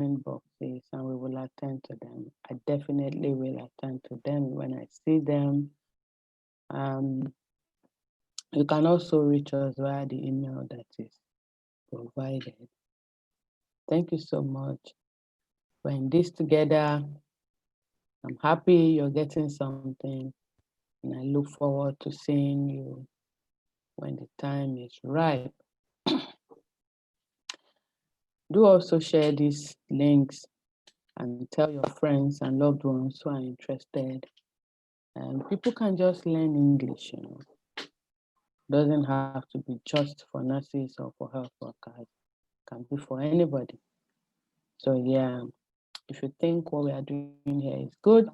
boxes and we will attend to them. I definitely will attend to them when I see them. You can also reach us via the email that is provided. Thank you so much. We're in this together. I'm happy you're getting something, and I look forward to seeing you when the time is ripe. Do also share these links and tell your friends and loved ones who are interested. And people can just learn English, you know. Doesn't have to be just for nurses or for health workers. It can be for anybody. So yeah, if you think what we are doing here is good,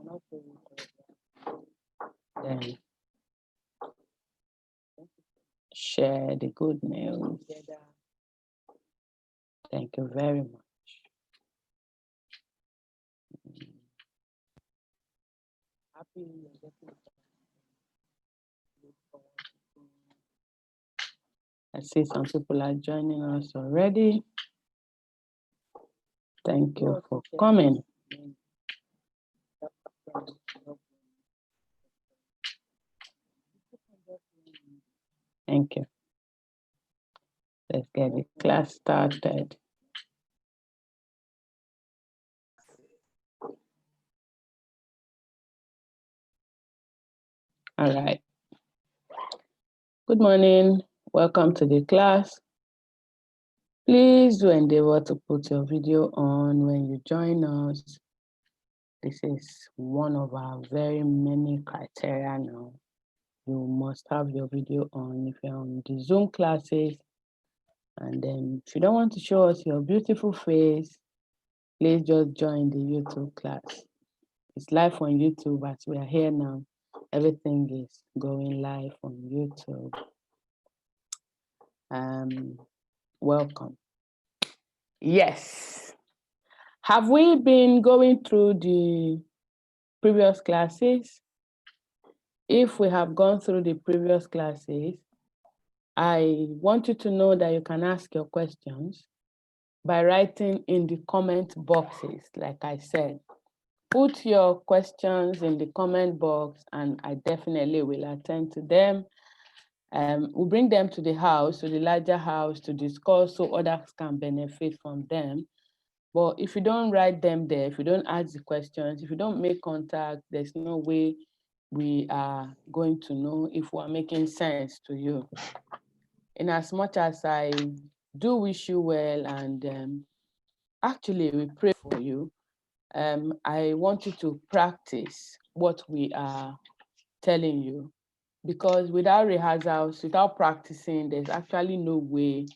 then share the good news. Thank you very much. Happy you're getting I see some people are joining us already. Thank you for coming. Thank you. Let's get the class started. All right. Good morning. Welcome to the class. Please do endeavor to put your video on when you join us. This is one of our very many criteria now. You must have your video on if you're on the Zoom classes. And then if you don't want to show us your beautiful face, please just join the YouTube class. It's live on YouTube, but we are here now. Everything is going live on YouTube. Welcome. Yes. Have we been going through the previous classes? If we have gone through the previous classes, I want you to know that you can ask your questions by writing in the comment boxes, like I said. Put your questions in the comment box and I definitely will attend to them. We'll bring them to the house, to the larger house to discuss so others can benefit from them. But if you don't write them there, if you don't ask the questions, if you don't make contact, there's no way we are going to know if we're making sense to you. In as much as I do wish you well and actually we pray for you, I want you to practice what we are telling you, because without rehearsals, without practicing, there's actually no way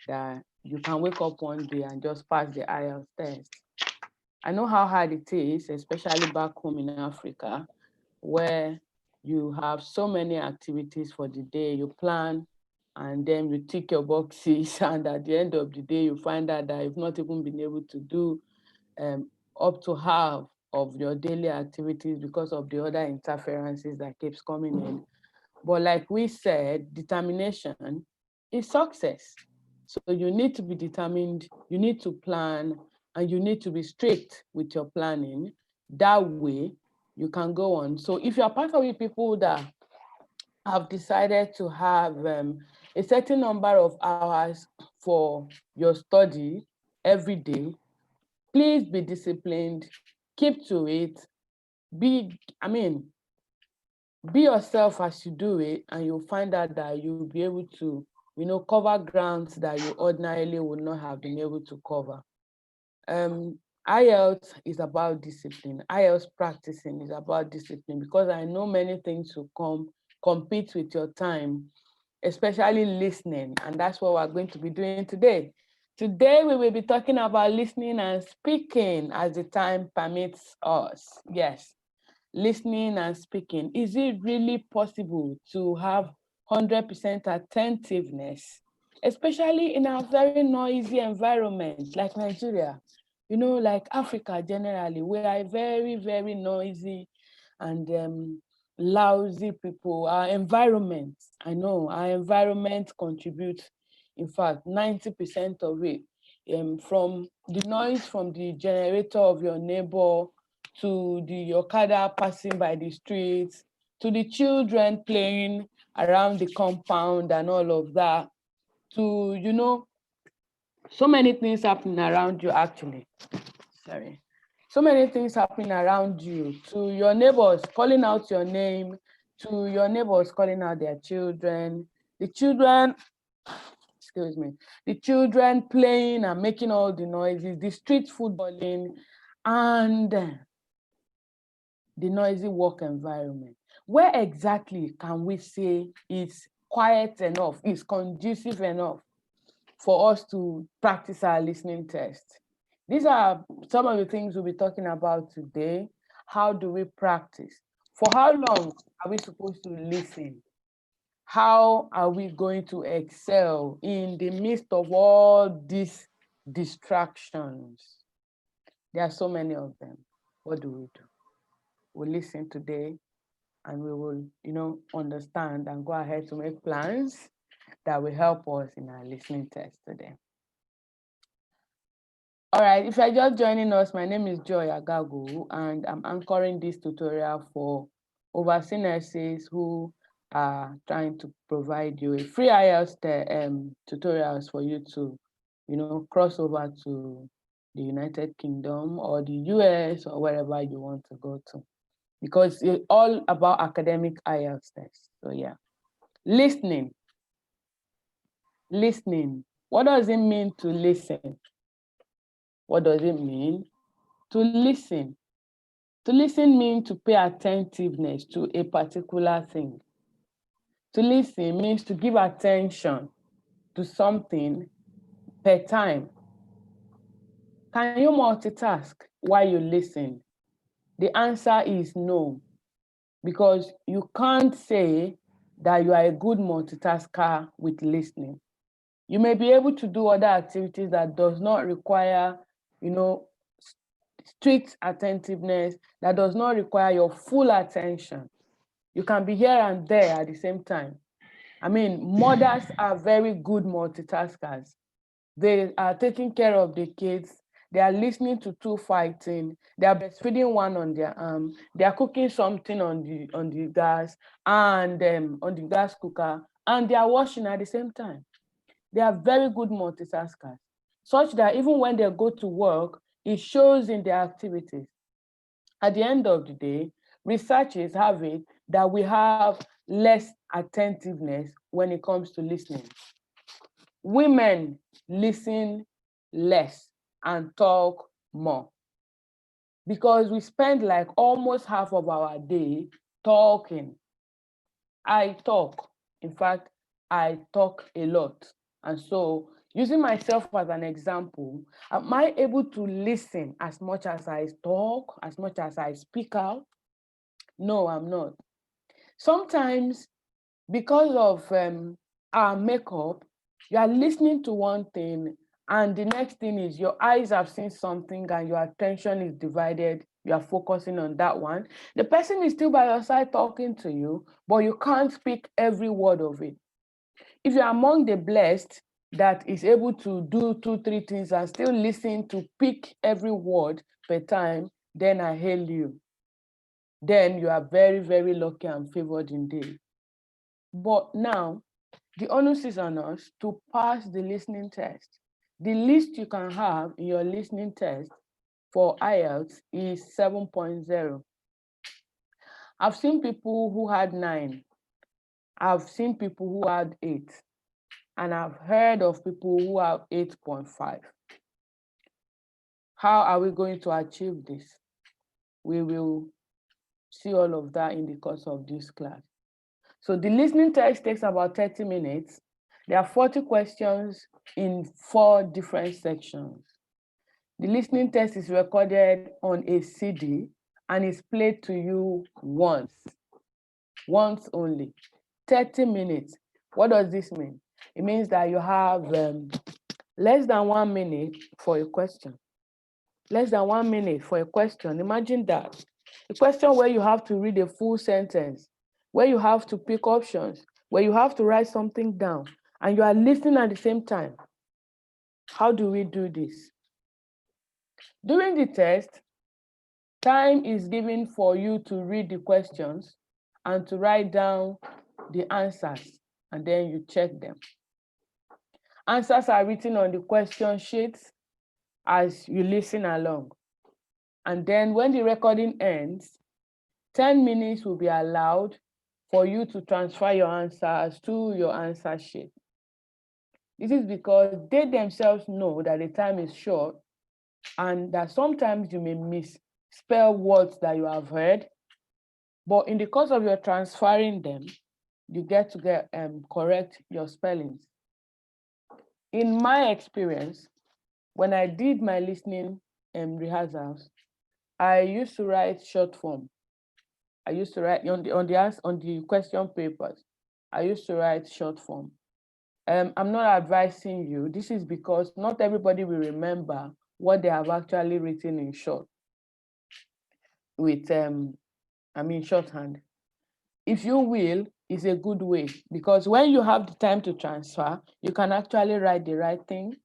that you can wake up one day and just pass the IELTS test. I know how hard it is, especially back home in Africa, where you have so many activities for the day, you plan, and then you tick your boxes, and at the end of the day, you find out that you've not even been able to do up to half of your daily activities because of the other interferences that keeps coming in. But like we said, determination is success. So you need to be determined, you need to plan, and you need to be strict with your planning. That way, you can go on. So if you're part of the people that have decided to have a certain number of hours for your study every day, please be disciplined, keep to it, be yourself as you do it, and you'll find out that you'll be able to, cover grounds that you ordinarily would not have been able to cover. IELTS is about discipline. IELTS practicing is about discipline, because I know many things will compete with your time, especially listening, and that's what we're going to be doing today. Today, we will be talking about listening and speaking as the time permits us. Yes, listening and speaking. Is it really possible to have 100% attentiveness, especially in a very noisy environment like Nigeria? Like Africa generally, we are very, very noisy and lousy people. Our environment, I know, our environment contributes, in fact, 90% of it from the noise from the generator of your neighbor, to the Okada passing by the streets, to the children playing around the compound and all of that, to, you know, so many things happening around you actually. Sorry. So many things happening around you, to your neighbors calling out your name, to your neighbors calling out their children, the children, excuse me, the children playing and making all the noises, the street footballing, and the noisy work environment. Where exactly can we say it's quiet enough, it's conducive enough for us to practice our listening test? These are some of the things we'll be talking about today. How do we practice? For how long are we supposed to listen? How are we going to excel in the midst of all these distractions? There are so many of them. What do we do? We'll listen today and we will, you know, understand and go ahead to make plans that will help us in our listening test today. All right, if you're just joining us, my name is Joy Agagwu, and I'm anchoring this tutorial for overseas nurses who are trying to provide you a free IELTS tutorials for you to, you know, cross over to the United Kingdom or the US or wherever you want to go to, because it's all about academic IELTS tests. So yeah, listening. Listening. What does it mean to listen? What does it mean to listen? To listen means to pay attentiveness to a particular thing. To listen means to give attention to something per time. Can you multitask while you listen? The answer is no, because you can't say that you are a good multitasker with listening. You may be able to do other activities that does not require, you know, strict attentiveness, that does not require your full attention. You can be here and there at the same time. I mean, mothers are very good multitaskers. They are taking care of the kids. They are listening to two fighting. They are breastfeeding one on their arm. They are cooking something on the gas and on the gas cooker, and they are washing at the same time. They are very good multitaskers, such that even when they go to work, it shows in their activities. At the end of the day, researchers have it that we have less attentiveness when it comes to listening. Women listen less and talk more, because we spend like almost half of our day talking. I talk. In fact, I talk a lot. And so, using myself as an example, am I able to listen as much as I talk, as much as I speak out? No, I'm not. Sometimes, because of our makeup, you are listening to one thing, and the next thing is your eyes have seen something and your attention is divided. You are focusing on that one. The person is still by your side talking to you, but you can't speak every word of it. If you're among the blessed that is able to do 2-3 things and still listen to pick every word per time, then I hail you. Then you are very, very lucky and favored indeed. But now, the onus is on us to pass the listening test. The least you can have in your listening test for IELTS is 7.0. I've seen people who had 9. I've seen people who had 8. And I've heard of people who have 8.5. How are we going to achieve this? We will see all of that in the course of this class. So the listening test takes about 30 minutes. There are 40 questions in 4 different sections. The listening test is recorded on a CD and is played to you once only. 30 minutes. What does this mean? It means that you have less than 1 minute for a question. Less than 1 minute for a question. Imagine that. A question where you have to read a full sentence, where you have to pick options, where you have to write something down, and you are listening at the same time. How do we do this? During the test, time is given for you to read the questions and to write down the answers, and then you check them. Answers are written on the question sheets as you listen along. And then when the recording ends, 10 minutes will be allowed for you to transfer your answers to your answer sheet. This is because they themselves know that the time is short and that sometimes you may misspell words that you have heard, but in the course of your transferring them, you get to correct your spellings. In my experience, when I did my listening rehearsals, I used to write short form. I used to write on the question papers. I used to write short form. I'm not advising you. This is because not everybody will remember what they have actually written in short with shorthand. If you will, it's a good way, because when you have the time to transfer, you can actually write the right thing.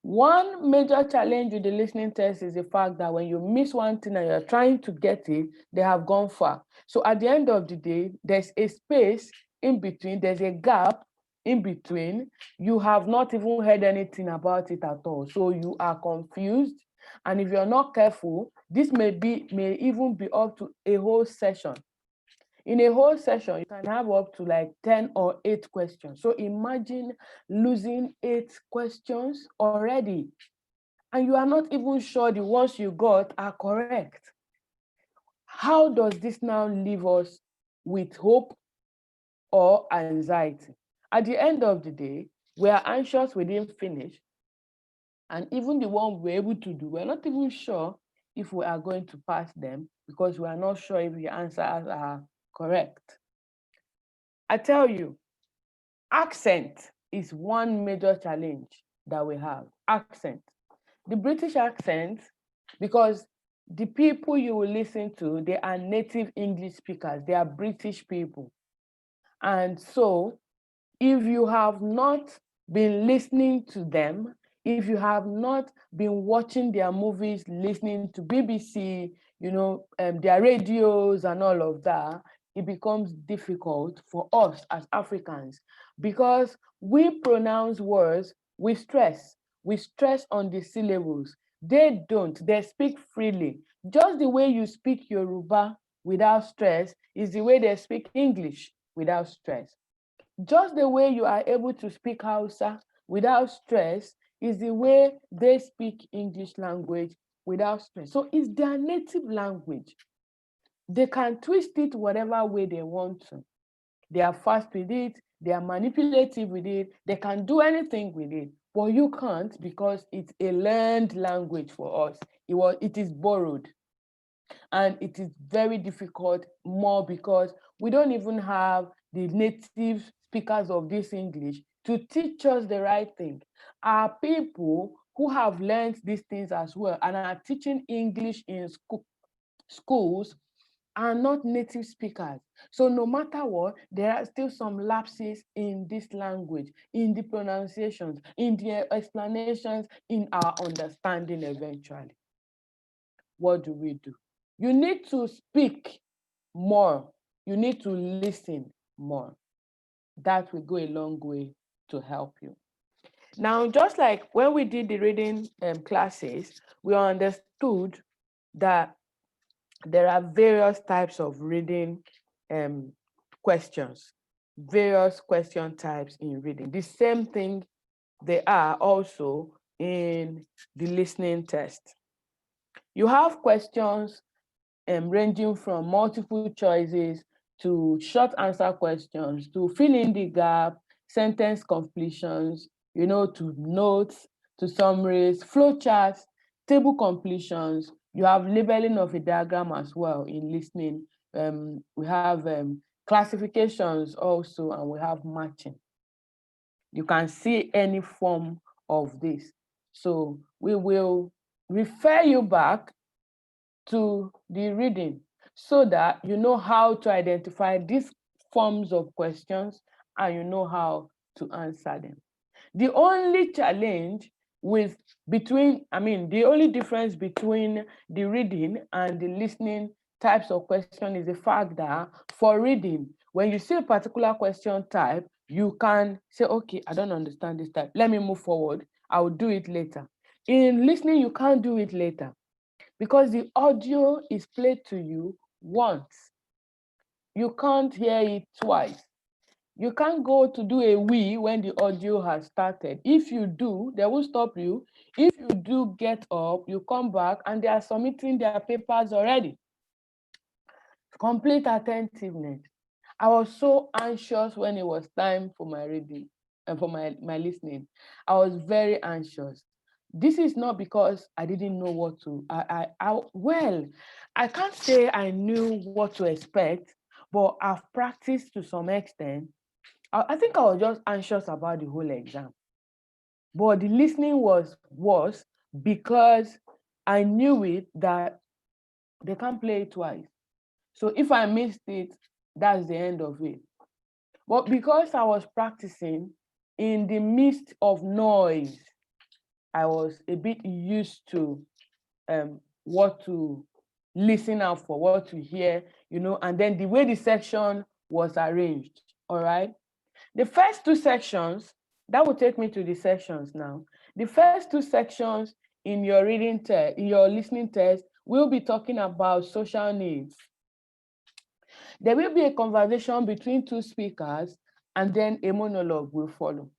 One major challenge with the listening test is the fact that when you miss one thing and you're trying to get it, they have gone far. So at the end of the day, there's a space in between, there's a gap in between. You have not even heard anything about it at all. So you are confused. And if you're not careful, this may even be up to a whole session. In a whole session, you can have up to like 10 or 8 questions. So imagine losing 8 questions already, and you are not even sure the ones you got are correct. How does this now leave us with hope or anxiety? At the end of the day, we are anxious we didn't finish. And even the one we're able to do, we're not even sure if we are going to pass them because we are not sure if the answers are correct. I tell you, accent is one major challenge that we have. Accent. The British accent, because the people you will listen to, they are native English speakers. They are British people. And so if you have not been listening to them, if you have not been watching their movies, listening to BBC, their radios and all of that, it becomes difficult for us as Africans because we pronounce words with stress. We stress on the syllables. They don't. They speak freely. Just the way you speak Yoruba without stress is the way they speak English without stress. Just the way you are able to speak Hausa without stress is the way they speak English language without stress. So it's their native language. They can twist it whatever way they want to. They are fast with it, they are manipulative with it, they can do anything with it, but you can't because it's a learned language for us. It is borrowed. And it is very difficult more because we don't even have the native speakers of this English to teach us the right thing. Our people who have learned these things as well and are teaching English in schools are not native speakers. So no matter what, there are still some lapses in this language, in the pronunciations, in the explanations, in our understanding eventually. What do we do? You need to speak more. You need to listen more. That will go a long way to help you. Now, just like when we did the reading classes, we understood that there are various types of reading questions, various question types in reading. The same thing they are also in the listening test. You have questions ranging from multiple choices to short answer questions, to fill in the gap, sentence completions, to notes, to summaries, flowcharts, table completions. You have labeling of a diagram as well in listening. We have classifications also, and we have matching. You can see any form of this. So we will refer you back to the reading so that you know how to identify these forms of questions and you know how to answer them. The only challenge the only difference between the reading and the listening types of question is the fact that for reading, when you see a particular question type, you can say, okay, I don't understand this type. Let me move forward. I will do it later. In listening, you can't do it later because the audio is played to you once. You can't hear it twice. You can't go to do a we when the audio has started. If you do, they will stop you. If you do get up, you come back and they are submitting their papers already. Complete attentiveness. I was so anxious when it was time for my reading and for my listening. I was very anxious. This is not because I didn't know what to, I can't say I knew what to expect, but I've practiced to some extent. I think I was just anxious about the whole exam. But the listening was worse because I knew it that they can't play it twice. So if I missed it, that's the end of it. But because I was practicing in the midst of noise, I was a bit used to what to listen out for, what to hear, and then the way the section was arranged, all right? The first two sections, that will take me to the sections now. The first two sections in your reading test, in your listening test, we'll be talking about social needs. There will be a conversation between two speakers and then a monologue will follow.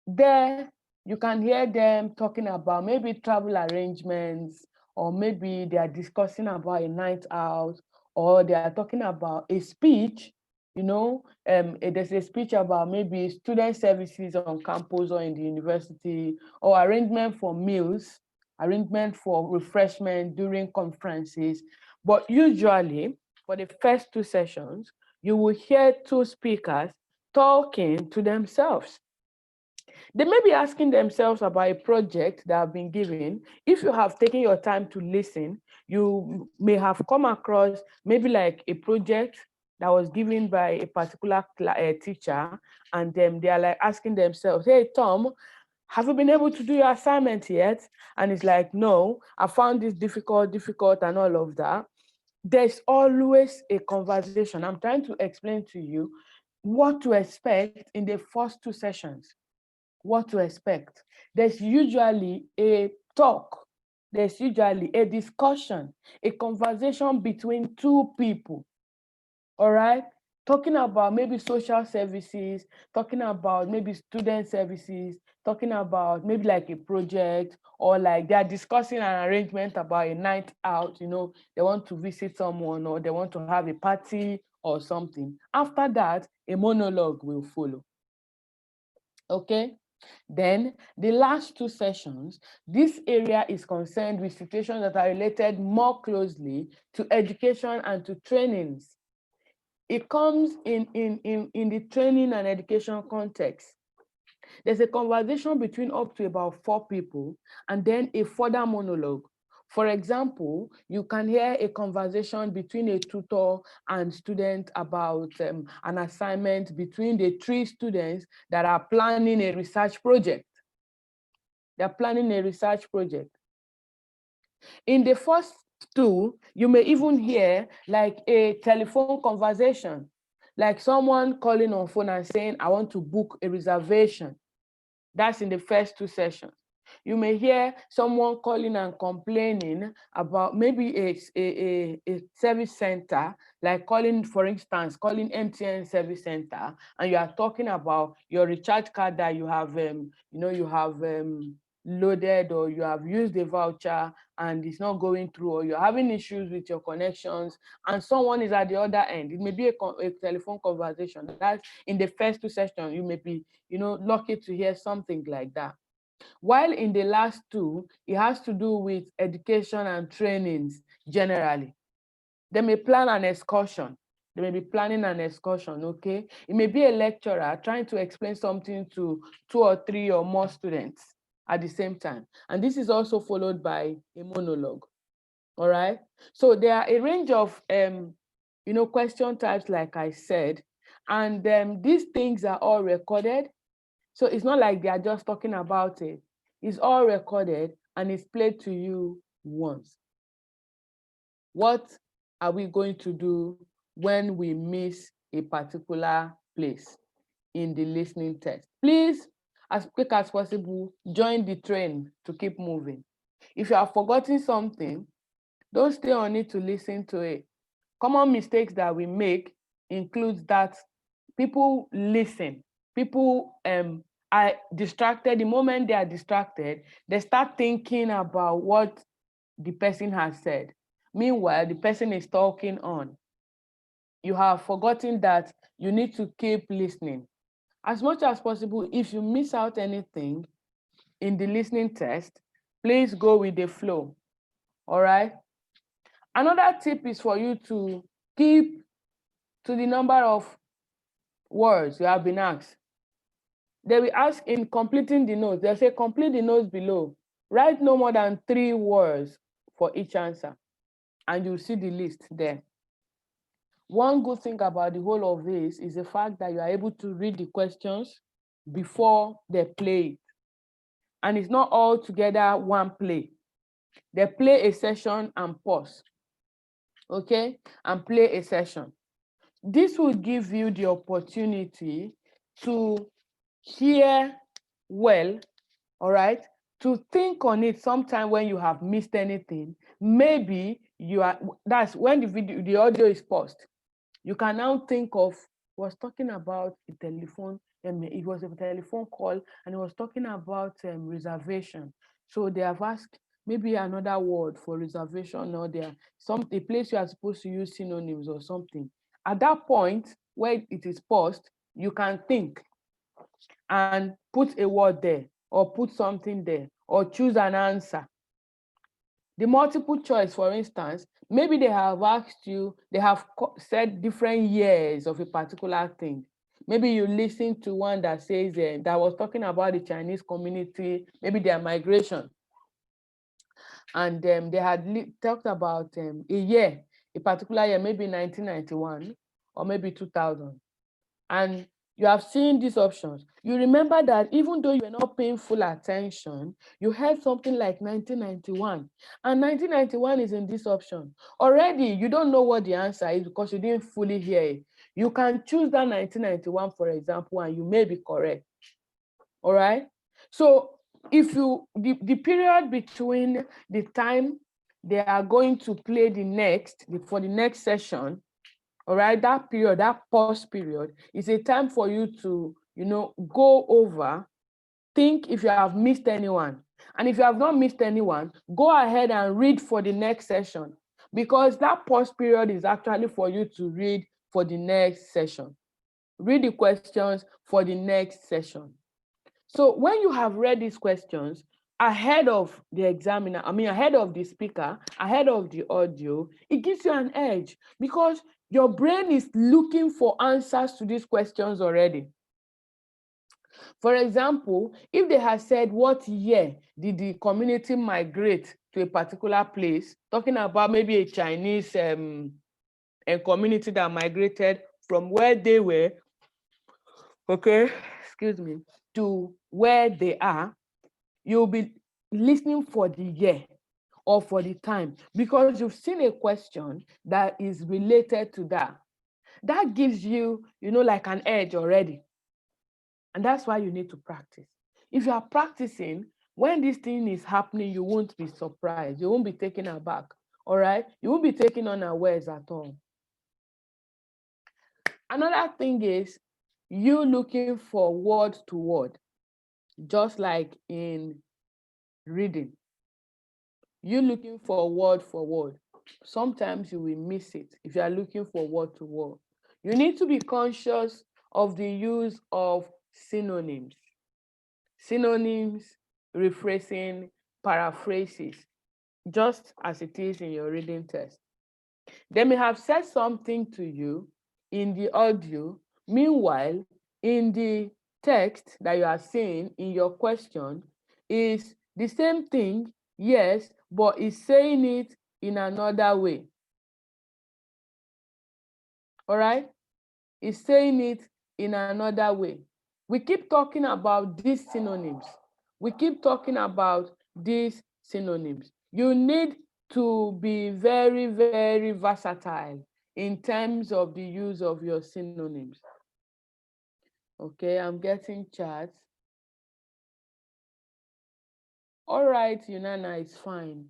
There, you can hear them talking about maybe travel arrangements, or maybe they are discussing about a night out, or they are talking about a speech. There's a speech about maybe student services on campus or in the university, or arrangement for meals, arrangement for refreshment during conferences. But usually, for the first two sessions, you will hear two speakers talking to themselves. They may be asking themselves about a project that have been given. If you have taken your time to listen, you may have come across maybe like a project that was given by a particular teacher, and then they are like asking themselves, hey, Tom, have you been able to do your assignment yet? And it's like, no, I found this difficult, and all of that. There's always a conversation. I'm trying to explain to you what to expect in the first two sessions. What to expect. There's usually a talk. There's usually a discussion, a conversation between two people. All right? Talking about maybe social services, talking about maybe student services, talking about maybe like a project, or like they're discussing an arrangement about a night out, they want to visit someone, or they want to have a party or something. After that, a monologue will follow. Okay? Then the last two sessions, this area is concerned with situations that are related more closely to education and to trainings. It comes in the training and education context. There's a conversation between up to about 4 people and then a further monologue. For example, you can hear a conversation between a tutor and student about an assignment between the 3 students that are planning a research project. They're planning a research project. In the first 2, you may even hear like a telephone conversation, like someone calling on phone and saying, I want to book a reservation. That's in the first 2 sessions. You may hear someone calling and complaining about maybe a service center, like calling, for instance, calling MTN service center, and you are talking about your recharge card that you have, loaded, or you have used a voucher and it's not going through, or you're having issues with your connections, and someone is at the other end. It may be a telephone conversation. That's in the first 2 sessions. You may be, lucky to hear something like that. While in the last 2, it has to do with education and trainings generally. They may plan an excursion. They may be planning an excursion, okay? It may be a lecturer trying to explain something to 2 or 3 or more students at the same time. And this is also followed by a monologue, all right? So there are a range of, question types, like I said, and these things are all recorded. So it's not like they are just talking about it. It's all recorded and it's played to you once. What are we going to do when we miss a particular place in the listening test? Please, as quick as possible, join the train to keep moving. If you have forgotten something, don't stay on it to listen to it. Common mistakes that we make includes that people listen. People are distracted. The moment they are distracted, they start thinking about what the person has said. Meanwhile, the person is talking on. You have forgotten that you need to keep listening. As much as possible, if you miss out anything in the listening test, please go with the flow. All right? Another tip is for you to keep to the number of words you have been asked. They will ask in completing the notes. They'll say, complete the notes below. Write no more than 3 words for each answer. And you'll see the list there. One good thing about the whole of this is the fact that you are able to read the questions before they play it. And it's not all together one play. They play a session and pause. Okay? And play a session. This will give you the opportunity to hear well, all right? To think on it sometime when you have missed anything. Maybe that's when the audio is paused. You can now think of, was talking about the telephone, it was a telephone call, and it was talking about reservation. So they have asked maybe another word for reservation, or a place you are supposed to use synonyms or something. At that point, where it is paused, you can think and put a word there, or put something there, or choose an answer. The multiple choice, for instance, maybe they have asked you, they have said different years of a particular thing. Maybe you listen to one that says that was talking about the Chinese community, maybe their migration. And they had talked about a year, a particular year, maybe 1991 or maybe 2000. And you have seen these options. You remember that even though you were not paying full attention, you heard something like 1991. And 1991 is in this option. Already, you don't know what the answer is because you didn't fully hear it. You can choose that 1991, for example, and you may be correct. All right? So if the period between the time they are going to play for the next session, all right, that period, that pause period, is a time for you to, go over, think if you have missed anyone. And if you have not missed anyone, go ahead and read for the next session, because that pause period is actually for you to read for the next session. Read the questions for the next session. So when you have read these questions, ahead of the examiner, ahead of the speaker, ahead of the audio, it gives you an edge because your brain is looking for answers to these questions already. For example, if they had said, what year did the community migrate to a particular place, talking about maybe a Chinese a community that migrated from where they were, okay, excuse me, to where they are, you'll be listening for the year or for the time because you've seen a question that is related to that. That gives you, like an edge already. And that's why you need to practice. If you are practicing, when this thing is happening, you won't be surprised. You won't be taken aback, all right? You won't be taken unawares at all. Another thing is you looking for word to word, just like in reading. You looking for word. Sometimes you will miss it if you are looking for word to word. You need to be conscious of the use of synonyms. Synonyms, rephrasing, paraphrases, just as it is in your reading test. They may have said something to you in the audio, meanwhile, in the text that you are seeing in your question is the same thing, yes, but it's saying it in another way. All right? It's saying it in another way. We keep talking about these synonyms. we keep talking about these synonyms. You need to be very, very versatile in terms of the use of your synonyms. Okay, I'm getting chats. All right, Yunana, it's fine.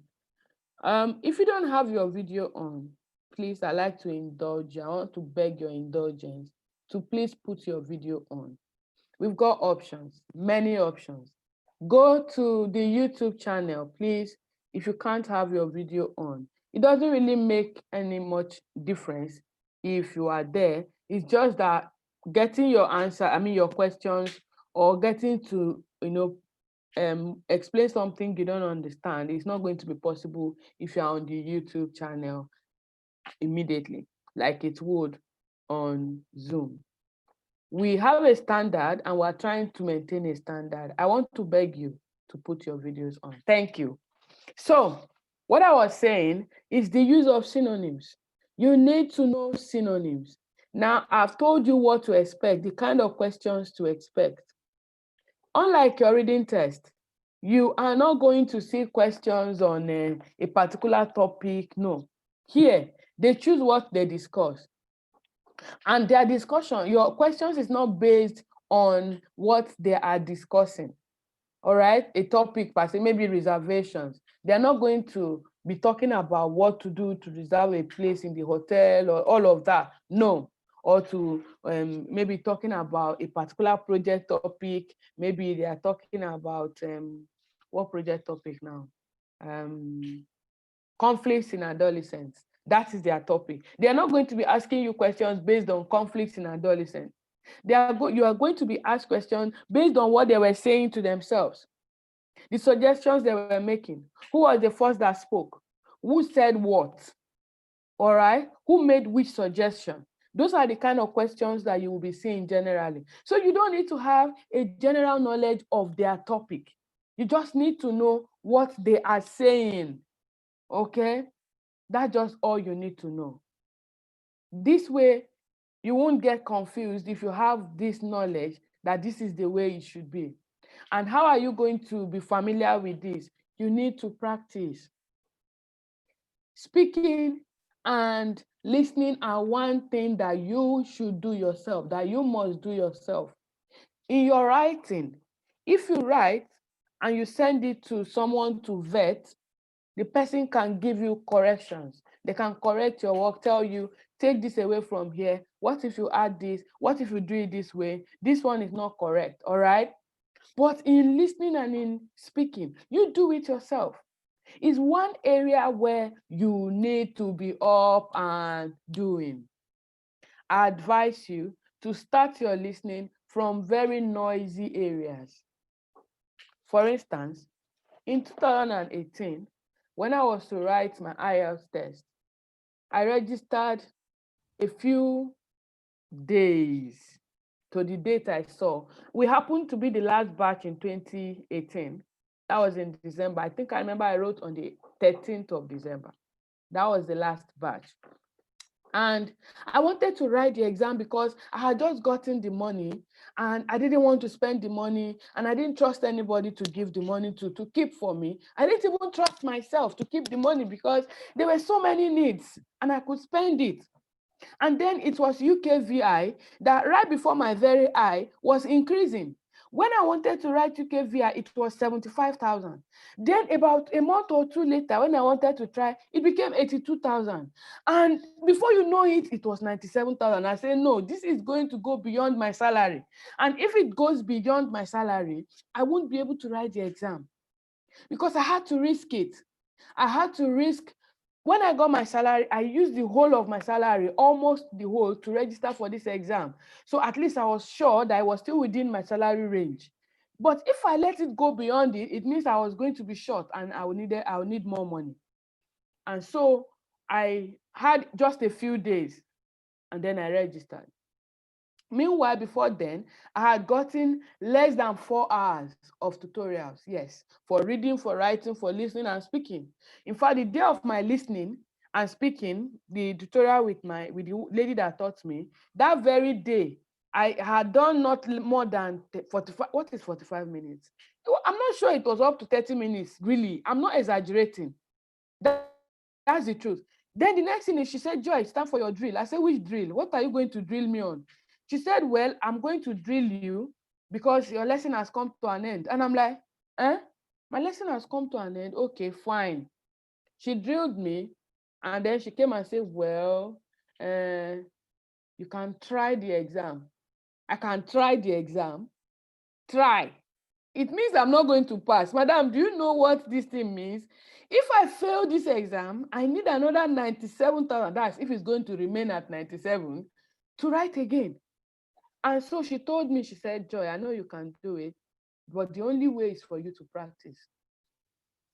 If you don't have your video on, please, I'd like to indulge you. I want to beg your indulgence to please put your video on. We've got options, many options. Go to the YouTube channel, please, if you can't have your video on. It doesn't really make any much difference if you are there. It's just that getting your answer, your questions, or getting to, explain something you don't understand, it's not going to be possible if you're on the YouTube channel immediately, like it would on Zoom. We have a standard and we're trying to maintain a standard. I want to beg you to put your videos on. Thank you. So what I was saying is the use of synonyms. You need to know synonyms. Now, I've told you what to expect, the kind of questions to expect. Unlike your reading test, you are not going to see questions on a particular topic. No. Here, they choose what they discuss. And their discussion, your questions is not based on what they are discussing. All right, a topic per se, maybe reservations. They're not going to be talking about what to do to reserve a place in the hotel or all of that. No. Or to maybe talking about a particular project topic. Maybe they are talking about what project topic now? Conflicts in adolescence. That is their topic. They are not going to be asking you questions based on conflicts in adolescence. You are going to be asked questions based on what they were saying to themselves, the suggestions they were making. Who was the first that spoke? Who said what? All right? Who made which suggestion? Those are the kind of questions that you will be seeing generally. So you don't need to have a general knowledge of their topic. You just need to know what they are saying. Okay? That's just all you need to know. This way, you won't get confused if you have this knowledge that this is the way it should be. And how are you going to be familiar with this? You need to practice. Speaking and listening are one thing that you should do yourself, that you must do yourself. In your writing, if you write and you send it to someone to vet, the person can give you corrections. They can correct your work, tell you, take this away from here. What if you add this? What if you do it this way? This one is not correct, all right? But in listening and in speaking, you do it yourself. It's one area where you need to be up and doing. I advise you to start your listening from very noisy areas. For instance, in 2018, when I was to write my IELTS test, I registered a few days to the date I saw. We happened to be the last batch in 2018. That was in December. I think I remember I wrote on the 13th of December. That was the last batch. And I wanted to write the exam because I had just gotten the money and I didn't want to spend the money and I didn't trust anybody to give the money to keep for me. I didn't even trust myself to keep the money because there were so many needs and I could spend it. And then it was UKVI that right before my very eye was increasing. When I wanted to write UKVI, it was 75,000. Then about a month or two later, when I wanted to try, it became 82,000. And before you know it, it was 97,000. I said, no, this is going to go beyond my salary. And if it goes beyond my salary, I won't be able to write the exam because I had to risk it. I had to risk. When I got my salary, I used the whole of my salary, almost the whole, to register for this exam. So at least I was sure that I was still within my salary range. But if I let it go beyond it, it means I was going to be short and I would need more money. And so I had just a few days and then I registered. Meanwhile, before then, I had gotten less than 4 hours of tutorials, yes, for reading, for writing, for listening and speaking. In fact, the day of my listening and speaking, the tutorial with the lady that taught me, that very day, I had done not more than 45, what is 45 minutes? I'm not sure it was up to 30 minutes, really. I'm not exaggerating. That's the truth. Then the next thing is she said, Joy, it's time for your drill. I said, which drill? What are you going to drill me on? She said, well, I'm going to drill you because your lesson has come to an end. And I'm like, my lesson has come to an end. Okay, fine. She drilled me. And then she came and said, well, you can try the exam. I can try the exam. Try. It means I'm not going to pass. Madam, do you know what this thing means? If I fail this exam, I need another 97,000. That's if it's going to remain at 97 to write again. And so she told me, she said, Joy, I know you can do it, but the only way is for you to practice.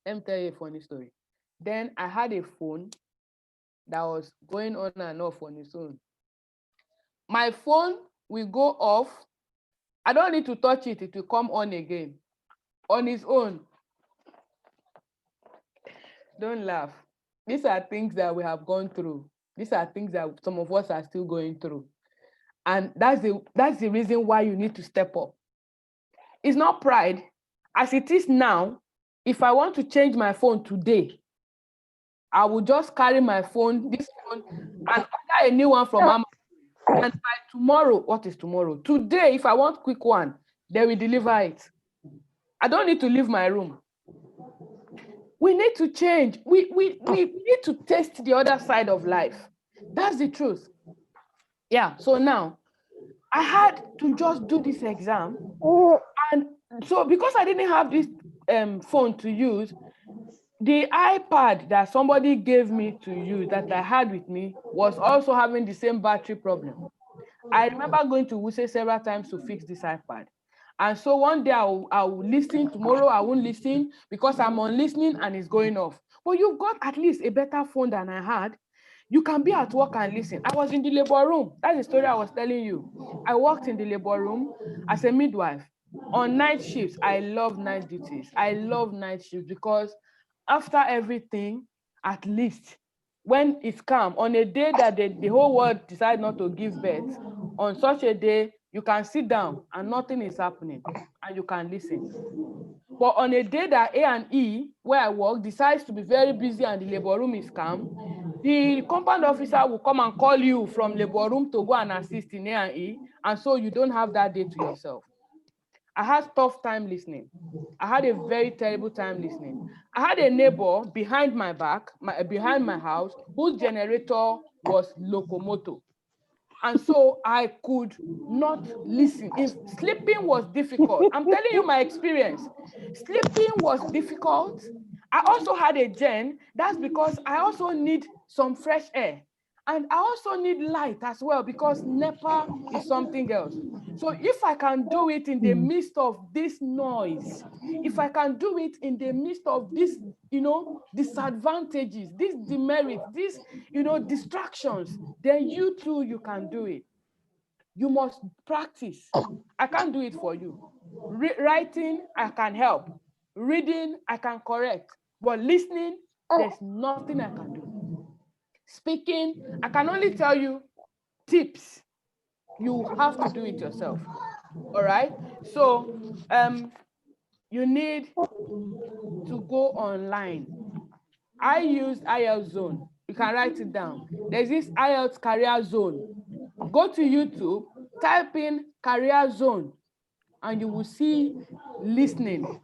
Let me tell you a funny story. Then I had a phone that was going on and off on its own. My phone will go off. I don't need to touch it. It will come on again on its own. Don't laugh. These are things that we have gone through. These are things that some of us are still going through. And that's the reason why you need to step up. It's not pride. As it is now, if I want to change my phone today, I will just carry my phone, this phone, and order a new one from Amazon. And by tomorrow, what is tomorrow? Today, if I want quick one, they will deliver it. I don't need to leave my room. We need to change. We need to test the other side of life. That's the truth. Yeah, so now I had to just do this exam. And so because I didn't have this phone to use, the iPad that somebody gave me to use that I had with me was also having the same battery problem. I remember going to Wuse several times to fix this iPad. And so one day I will listen, tomorrow I won't listen because I'm on listening and it's going off. But you've got at least a better phone than I had. You can be at work and listen. I was in the labor room. That's the story I was telling you. I worked in the labor room as a midwife. On night shifts, I love night duties. I love night shifts because after everything, at least when it's calm, on a day that the whole world decides not to give birth, on such a day, you can sit down and nothing is happening and you can listen. But on a day that A&E, where I work, decides to be very busy and the labor room is calm, the compound officer will come and call you from labor room to go and assist in A&E, and so you don't have that day to yourself. I had tough time listening. I had a very terrible time listening. I had a neighbor behind my back, behind my house, whose generator was locomotive. And so I could not listen. If sleeping was difficult, I'm telling you my experience. Sleeping was difficult. I also had a gen. That's because I also need some fresh air. And I also need light as well because NEPA is something else. So if I can do it in the midst of this noise, if I can do it in the midst of this, disadvantages, these demerits, these, distractions, then you too, you can do it. You must practice. I can't do it for you. Writing, I can help. Reading, I can correct. But listening, there's nothing I can do. Speaking, I can only tell you tips. You have to do it yourself. All right? So you need to go online. I used IELTS Zone. You can write it down. There's this IELTS Career Zone. Go to YouTube, type in Career Zone, and you will see listening.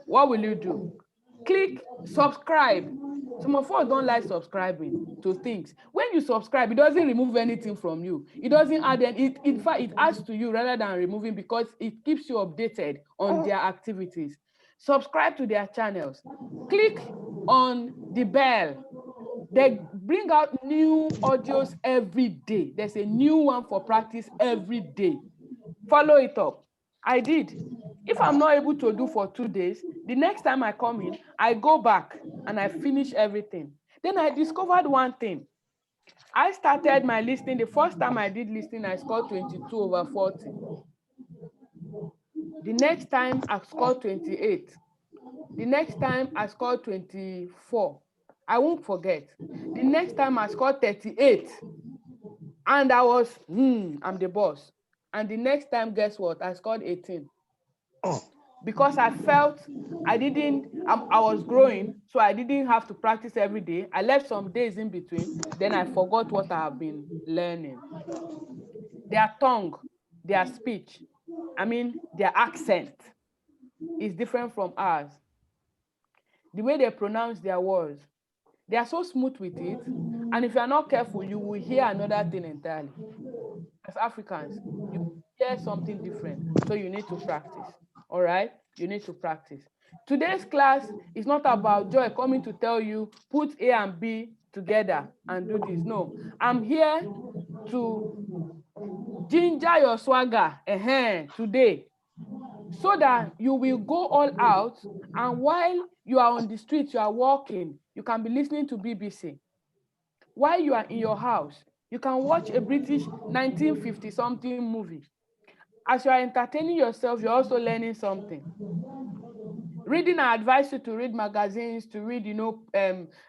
What will you do? Click subscribe. Some of us don't like subscribing to things. When you subscribe, it doesn't remove anything from you. It doesn't add any, in fact, it adds to you rather than removing because it keeps you updated on their activities. Subscribe to their channels. Click on the bell. They bring out new audios every day. There's a new one for practice every day. Follow it up. I did. If I'm not able to do for 2 days, the next time I come in, I go back and I finish everything. Then I discovered one thing. I started my listening. The first time I did listening, I scored 22/40. The next time I scored 28. The next time I scored 24. I won't forget. The next time I scored 38. And I was, I'm the boss. And the next time, guess what? I scored 18. because I felt I was growing, so I didn't have to practice every day. I left some days in between, then I forgot what I have been learning. Their tongue, their speech, their accent is different from ours. The way they pronounce their words, they are so smooth with it. And if you are not careful, you will hear another thing entirely. As Africans, you hear something different. So you need to practice. All right? You need to practice. Today's class is not about Joy coming to tell you, put A and B together and do this. No, I'm here to ginger your swagger today, so that you will go all out, and while you are on the street, you are walking, you can be listening to BBC. While you are in your house, you can watch a British 1950 something movie. As you are entertaining yourself, you're also learning something. Reading, I advise you to read magazines, to read,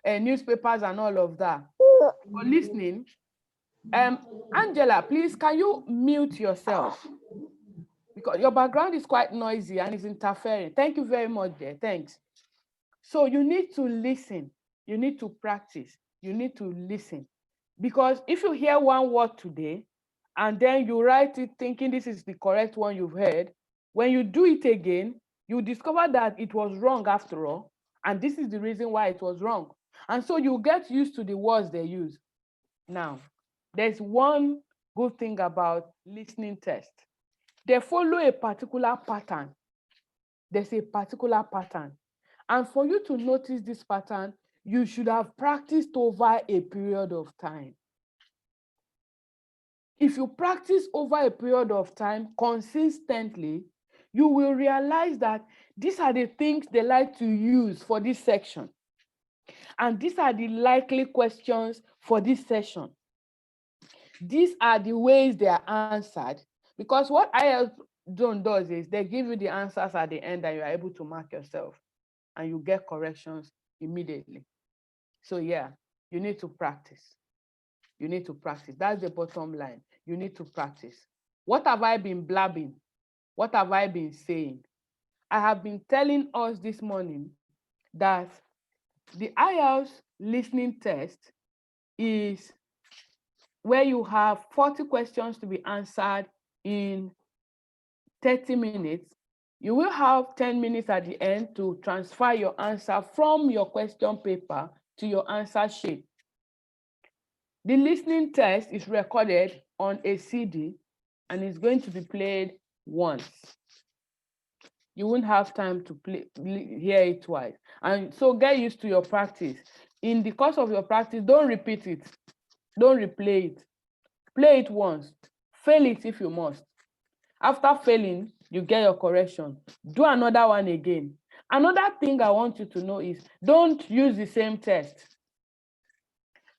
newspapers and all of that. For listening, Angela, please, can you mute yourself? Because your background is quite noisy and is interfering. Thank you very much there. Thanks. So you need to listen. You need to practice. You need to listen. Because if you hear one word today and then you write it thinking this is the correct one you've heard, when you do it again, you discover that it was wrong after all. And this is the reason why it was wrong. And so you get used to the words they use. Now, there's one good thing about listening tests. They follow a particular pattern. There's a particular pattern. And for you to notice this pattern, you should have practiced over a period of time. If you practice over a period of time consistently, you will realize that these are the things they like to use for this section. And these are the likely questions for this session. These are the ways they are answered. Because what IELTS Zone does is they give you the answers at the end and you are able to mark yourself and you get corrections immediately. So yeah, you need to practice. You need to practice. That's the bottom line. You need to practice. What have I been blabbing? What have I been saying? I have been telling us this morning that the IELTS listening test is where you have 40 questions to be answered in 30 minutes. You will have 10 minutes at the end to transfer your answer from your question paper to your answer sheet. The listening test is recorded on a CD and is going to be played once. You won't have time to hear it twice. And so get used to your practice. In the course of your practice, don't repeat it. Don't replay it. Play it once. Fail it if you must. After failing, you get your correction. Do another one again. Another thing I want you to know is don't use the same test.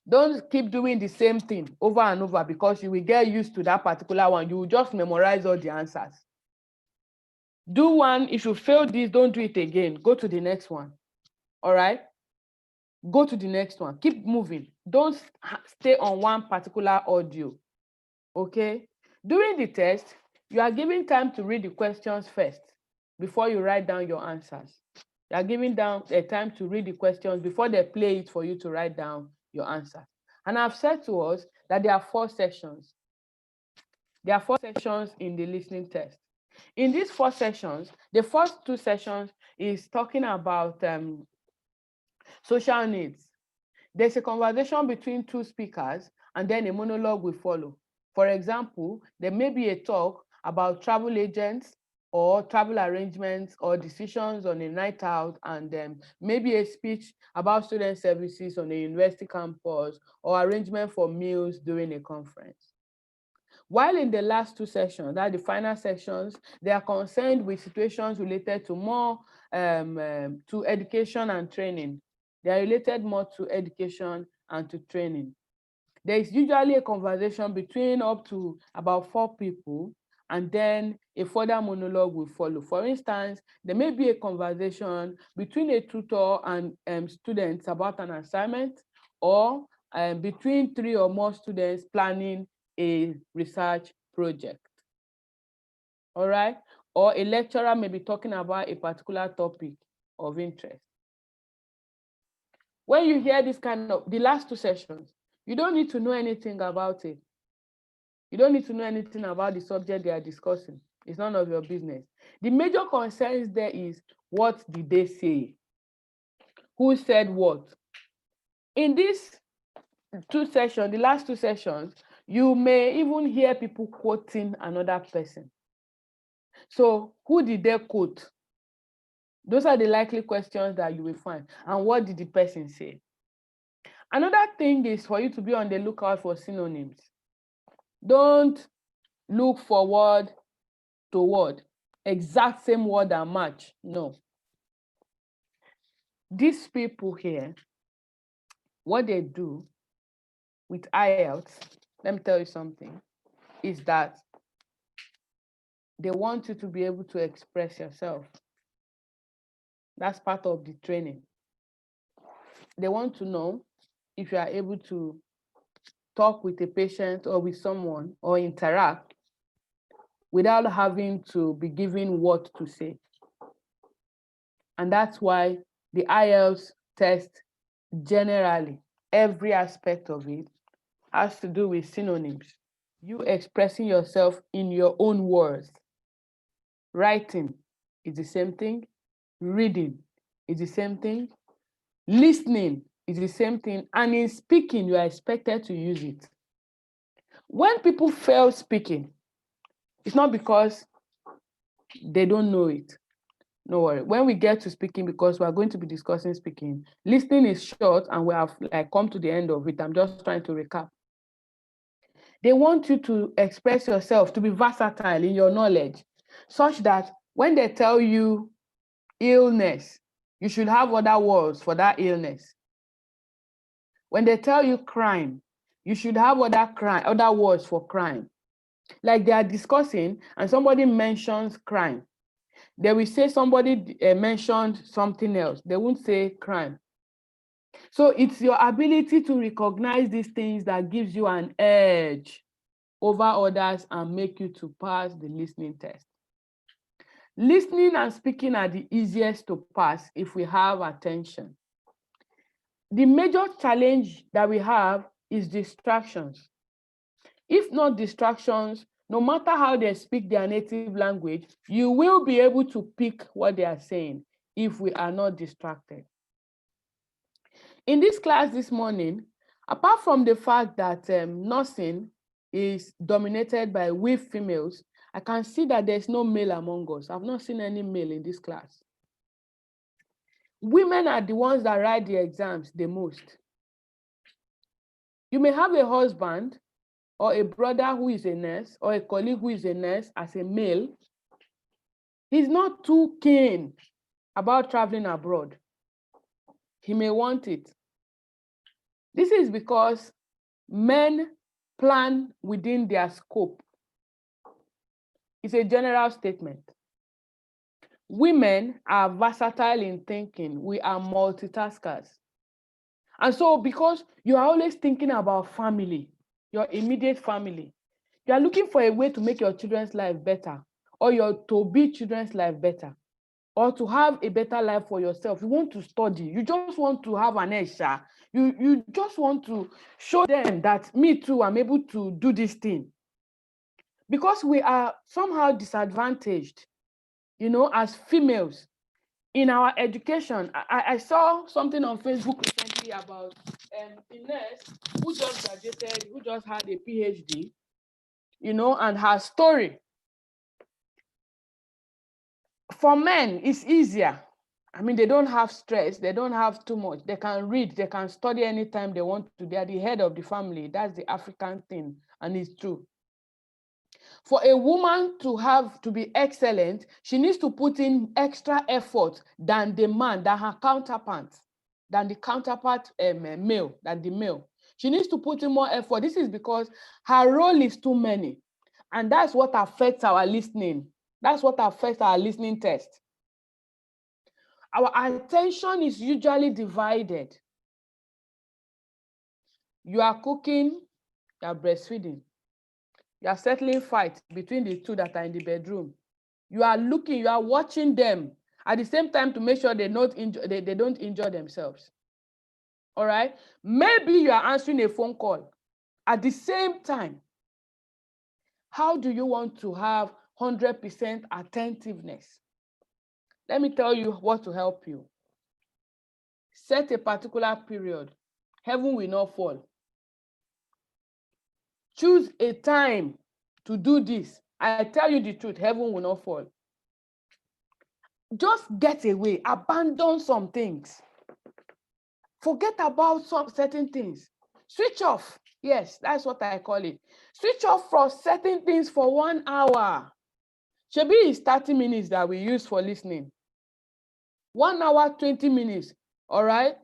Don't keep doing the same thing over and over because you will get used to that particular one. You will just memorize all the answers. Do one. If you fail this, don't do it again. Go to the next one. All right? Go to the next one. Keep moving. Don't stay on one particular audio. Okay? During the test, you are given time to read the questions first before you write down your answers. You are given down a time to read the questions before they play it for you to write down your answer. And I've said to us that there are 4 sessions. There are 4 sessions in the listening test. In these 4 sessions, the first 2 sessions is talking about social needs. There's a conversation between 2 speakers and then a monologue will follow. For example, there may be a talk about travel agents or travel arrangements or decisions on a night out, and maybe a speech about student services on a university campus or arrangement for meals during a conference. While in the last 2 sessions, that the final sections, they are concerned with situations related to more to education and training. They are related more to education and to training. There is usually a conversation between up to about 4 people, and then a further monologue will follow. For instance, there may be a conversation between a tutor and students about an assignment, or between 3 or more students planning a research project. All right. or a lecturer may be talking about a particular topic of interest. When you hear this kind of, the last two sessions, you don't need to know anything about it. You don't need to know anything about the subject they are discussing. It's none of your business. The major concern there is, what did they say? Who said what? In these two sessions, the last two sessions, you may even hear people quoting another person. So who did they quote? Those are the likely questions that you will find. And what did the person say? Another thing is for you to be on the lookout for synonyms. Don't look for word to word, exact same word and match. No. These people here, what they do with IELTS, let me tell you something, is that they want you to be able to express yourself. That's part of the training. They want to know if you are able to talk with a patient or with someone or interact without having to be given what to say. And that's why the IELTS test, generally, every aspect of it has to do with synonyms. You expressing yourself in your own words. Writing is the same thing. Reading is the same thing. Listening is the same thing. And in speaking, you are expected to use it. When people fail speaking, it's not because they don't know it. No worry. When we get to speaking, because we are going to be discussing speaking, listening is short and we have come to the end of it. I'm just trying to recap. They want you to express yourself, to be versatile in your knowledge, such that when they tell you illness, you should have other words for that illness. When they tell you crime, you should have other words for crime. Like they are discussing and somebody mentions crime. They will say somebody mentioned something else. They won't say crime. So it's your ability to recognize these things that gives you an edge over others and make you to pass the listening test. Listening and speaking are the easiest to pass if we have attention. The major challenge that we have is distractions. If not distractions, no matter how they speak their native language, you will be able to pick what they are saying if we are not distracted. In this class this morning, apart from the fact that nursing is dominated by we females, I can see that there's no male among us. I've not seen any male in this class. Women are the ones that write the exams the most. You may have a husband or a brother who is a nurse or a colleague who is a nurse as a male. He's not too keen about traveling abroad. He may want it. This is because men plan within their scope. It's a general statement. Women are versatile in thinking. We are multitaskers. And so because you are always thinking about family, your immediate family, you are looking for a way to make your children's life better, or to be children's life better, or to have a better life for yourself. You want to study. You just want to have an extra. You just want to show them that me too, I'm able to do this thing. Because we are somehow disadvantaged, as females in our education. I saw something on Facebook recently about a nurse who just graduated, who just had a PhD, and her story. For men, it's easier. I mean, they don't have stress. They don't have too much. They can read. They can study anytime they want to. They are the head of the family. That's the African thing, and it's true. For a woman to be excellent, she needs to put in extra effort than the man, than her counterpart, than the counterpart male, than the male. She needs to put in more effort. This is because her role is too many. And that's what affects our listening. That's what affects our listening test. Our attention is usually divided. You are cooking, you are breastfeeding. You are settling fights between the two that are in the bedroom. You are looking, you are watching them at the same time to make sure they don't injure themselves. All right? Maybe you are answering a phone call at the same time. How do you want to have 100% attentiveness? Let me tell you what to help you. Set a particular period. Heaven will not fall. Choose a time to do this. I tell you the truth, heaven will not fall. Just get away. Abandon some things. Forget about some certain things. Switch off. Yes, that's what I call it. Switch off from certain things for 1 hour. Shebi is 30 minutes that we use for listening. 1 hour, 20 minutes. All right?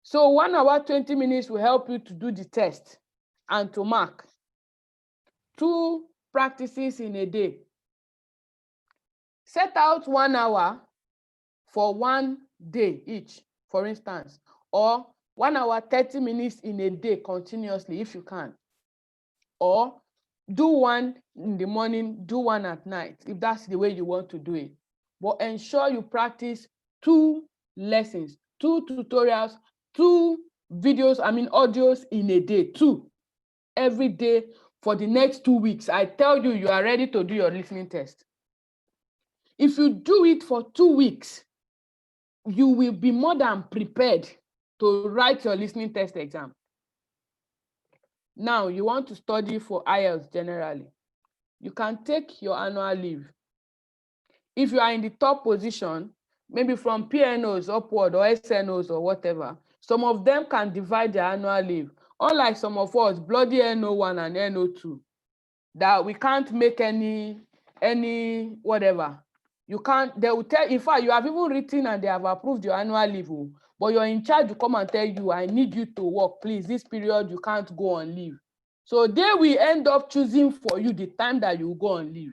So 1 hour, 20 minutes will help you to do the test and to mark. 2 practices in a day. Set out 1 hour for 1 day each, for instance, or 1 hour, 30 minutes in a day continuously if you can. Or do 1 in the morning, do 1 at night, if that's the way you want to do it. But ensure you practice 2 lessons, 2 tutorials, 2 videos, audios in a day, 2 every day for the next 2 weeks. I tell you, you are ready to do your listening test. If you do it for 2 weeks, you will be more than prepared to write your listening test exam. Now, you want to study for IELTS generally. You can take your annual leave. If you are in the top position, maybe from PNOs upward or SNOs or whatever, some of them can divide their annual leave. Unlike some of us, bloody NO1 and NO2, that we can't make any whatever. You can't, they will tell, in fact, you have even written and they have approved your annual leave, but you're in charge to come and tell you, I need you to work, please, this period you can't go on leave. So they will end up choosing for you the time that you go on leave.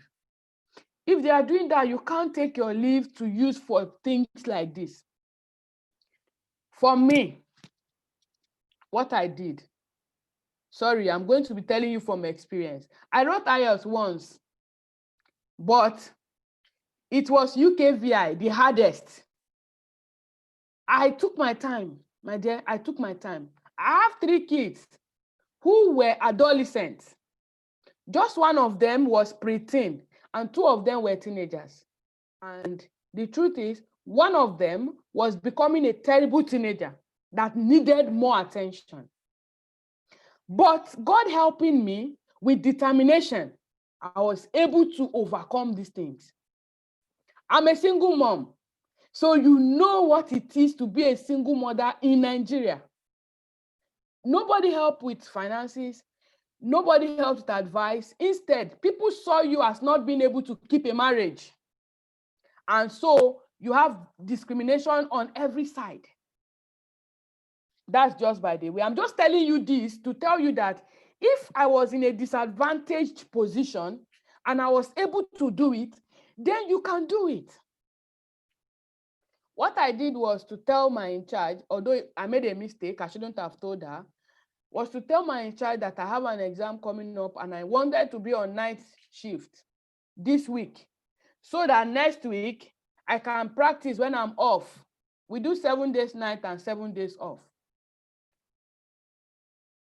If they are doing that, you can't take your leave to use for things like this. For me, what I did, sorry, I'm going to be telling you from experience. I wrote IELTS once, but it was UKVI, the hardest. I took my time, my dear, I took my time. I have 3 kids who were adolescents. Just one of them was preteen, and 2 of them were teenagers. And the truth is, one of them was becoming a terrible teenager that needed more attention. But God helping me with determination, I was able to overcome these things. I'm a single mom, so you know what it is to be a single mother in Nigeria. Nobody helped with finances. Nobody helped with advice. Instead, people saw you as not being able to keep a marriage. And so you have discrimination on every side. That's just by the way. I'm just telling you this to tell you that if I was in a disadvantaged position and I was able to do it, then you can do it. What I did was to tell my in charge, although I made a mistake, I shouldn't have told her, was to tell my in charge that I have an exam coming up and I wanted to be on night shift this week, so that next week I can practice when I'm off. We do 7 days night and 7 days off.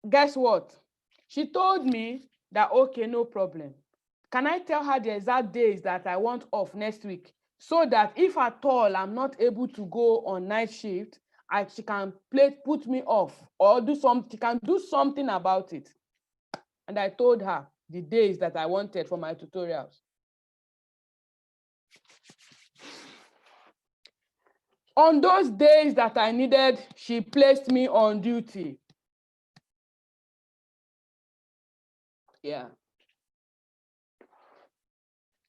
Guess what? She told me that, okay, no problem. Can I tell her the exact days that I want off next week, so that if at all I'm not able to go on night shift, she can put me off or can do something about it. And I told her the days that I wanted for my tutorials. On those days that I needed, she placed me on duty. Yeah.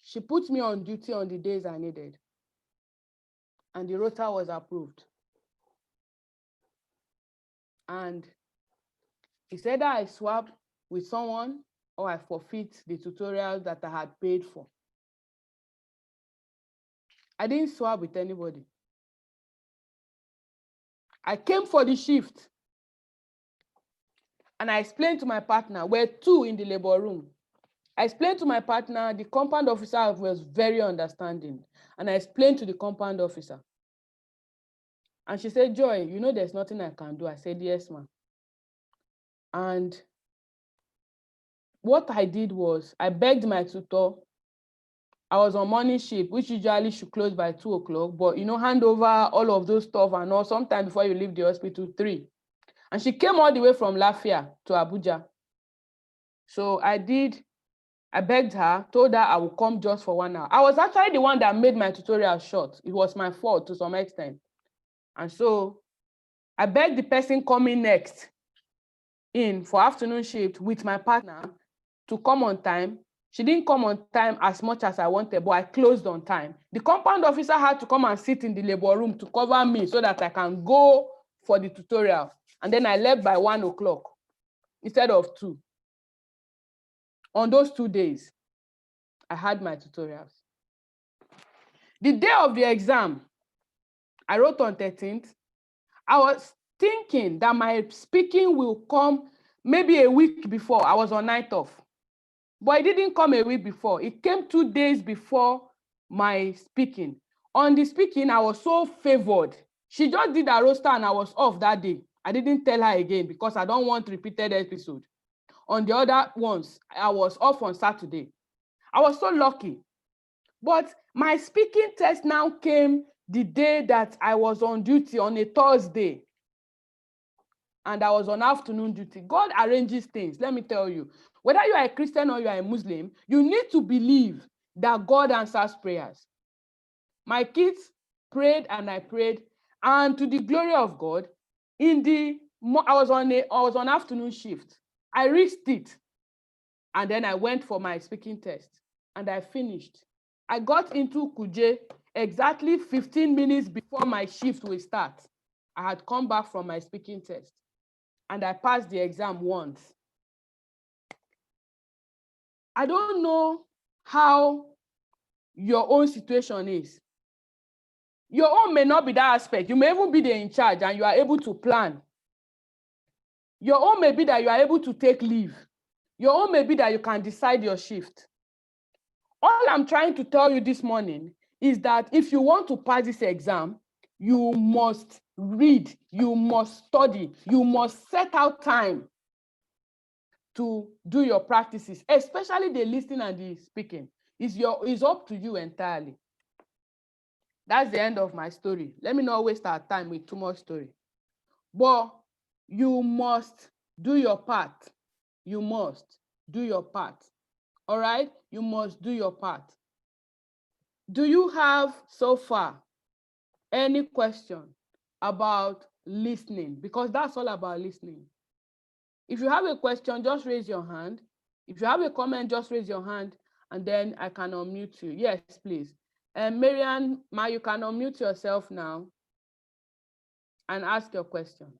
She put me on duty on the days I needed. And the rota was approved. And it's either I swap with someone or I forfeit the tutorials that I had paid for. I didn't swap with anybody. I came for the shift. And I explained to my partner, we're 2 in the labor room. I explained to my partner, the compound officer was very understanding. And I explained to the compound officer. And she said, Joy, you know there's nothing I can do. I said, yes, ma'am. And what I did was I begged my tutor. I was on morning shift, which usually should close by 2 o'clock, but hand over all of those stuff and all sometime before you leave the hospital, 3. And she came all the way from Lafia to Abuja. So I begged her, told her I would come just for 1 hour. I was actually the one that made my tutorial short. It was my fault to some extent. And so I begged the person coming next in for afternoon shift with my partner to come on time. She didn't come on time as much as I wanted, but I closed on time. The compound officer had to come and sit in the labor room to cover me so that I can go for the tutorial. And then I left by 1 o'clock instead of 2. On those 2 days, I had my tutorials. The day of the exam, I wrote on 13th. I was thinking that my speaking will come maybe a week before. I was on night off. But it didn't come a week before. It came 2 days before my speaking. On the speaking, I was so favored. She just did a roster and I was off that day. I didn't tell her again because I don't want repeated episode. On the other ones, I was off on Saturday. I was so lucky. But my speaking test now came the day that I was on duty on a Thursday. And I was on afternoon duty. God arranges things, let me tell you. Whether you are a Christian or you are a Muslim, you need to believe that God answers prayers. My kids prayed and I prayed, and to the glory of God, I was on afternoon shift. I reached it, and then I went for my speaking test, and I finished. I got into Kuje exactly 15 minutes before my shift will start. I had come back from my speaking test, and I passed the exam once. I don't know how your own situation is. Your own may not be that aspect. You may even be there in charge and you are able to plan. Your own may be that you are able to take leave. Your own may be that you can decide your shift. All I'm trying to tell you this morning is that if you want to pass this exam, you must read, you must study, you must set out time to do your practices, especially the listening and the speaking. It's up to you entirely. That's the end of my story. Let me not waste our time with too much story. But you must do your part. You must do your part. All right? You must do your part. Do you have so far any question about listening? Because that's all about listening. If you have a question, just raise your hand. If you have a comment, just raise your hand, and then I can unmute you. Yes, please. Marian, you can unmute yourself now and ask your question.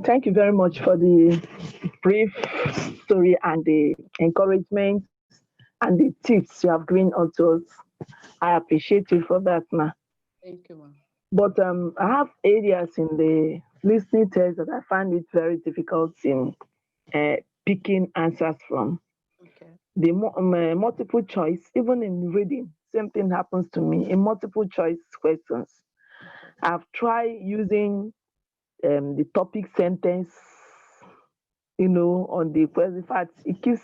Thank you very much for the brief story and the encouragement and the tips you have given unto us. I appreciate you for that, ma. Thank you, ma'am. But I have areas in the listening test that I find it very difficult in picking answers from. Okay. The multiple choice, even in reading, same thing happens to me in multiple choice questions. Okay. I've tried using the topic sentence, on the question. In fact, it keeps,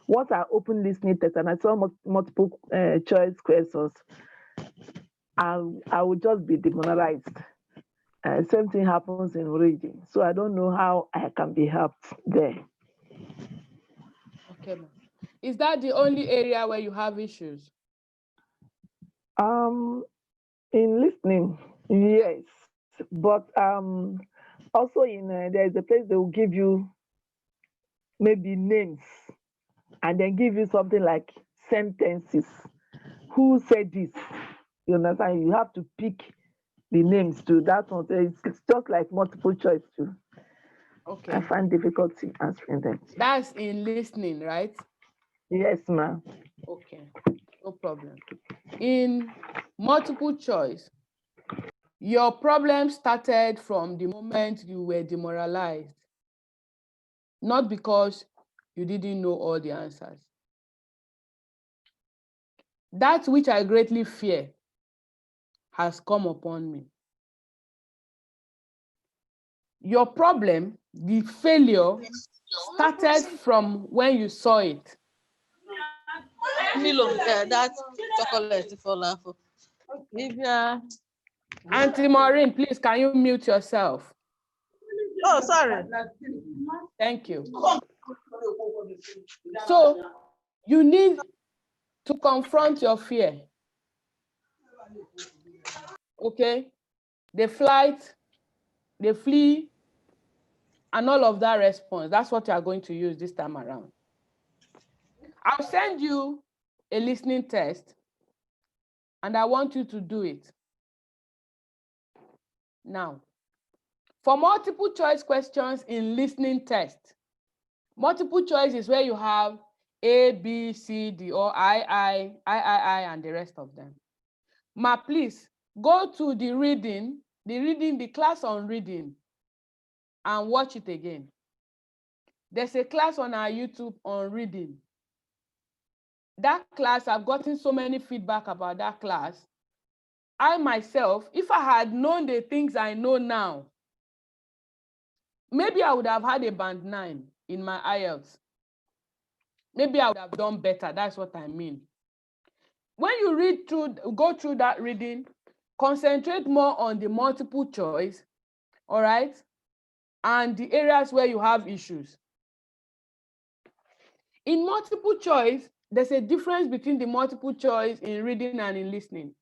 once I open listening test and I saw multiple choice questions, I would just be demoralized. Same thing happens in reading. So I don't know how I can be helped there. Okay, ma'am. Is that the only area where you have issues? In listening, yes. But also there's a place they will give you maybe names and then give you something like sentences. Who said this? You understand? You have to pick the names to that one. It's just like multiple choice too. Okay. I find difficulty answering them. That's in listening, right? Yes, ma'am. Okay, no problem. In multiple choice, Your problem started from the moment you were demoralized, not because you didn't know all the answers. That which I greatly fear has come upon me. Your problem, the failure, started from when you saw it. That chocolate for laugh. Auntie Maureen, please, can you mute yourself? Oh, sorry. Thank you. So you need to confront your fear. Okay? The flight, the flee, and all of that response. That's what you are going to use this time around. I'll send you a listening test, and I want you to do it. Now, for multiple choice questions in listening test, multiple choice is where you have A, B, C, D, or I, and the rest of them. Ma, please go to the class on reading, and watch it again. There's a class on our YouTube on reading. That class, I've gotten so many feedback about that class. I myself, if I had known the things I know now, maybe I would have had a band 9 in my IELTS. Maybe I would have done better. That's what I mean. When you go through that reading, concentrate more on the multiple choice, all right, and the areas where you have issues. In multiple choice, there's a difference between the multiple choice in reading and in listening.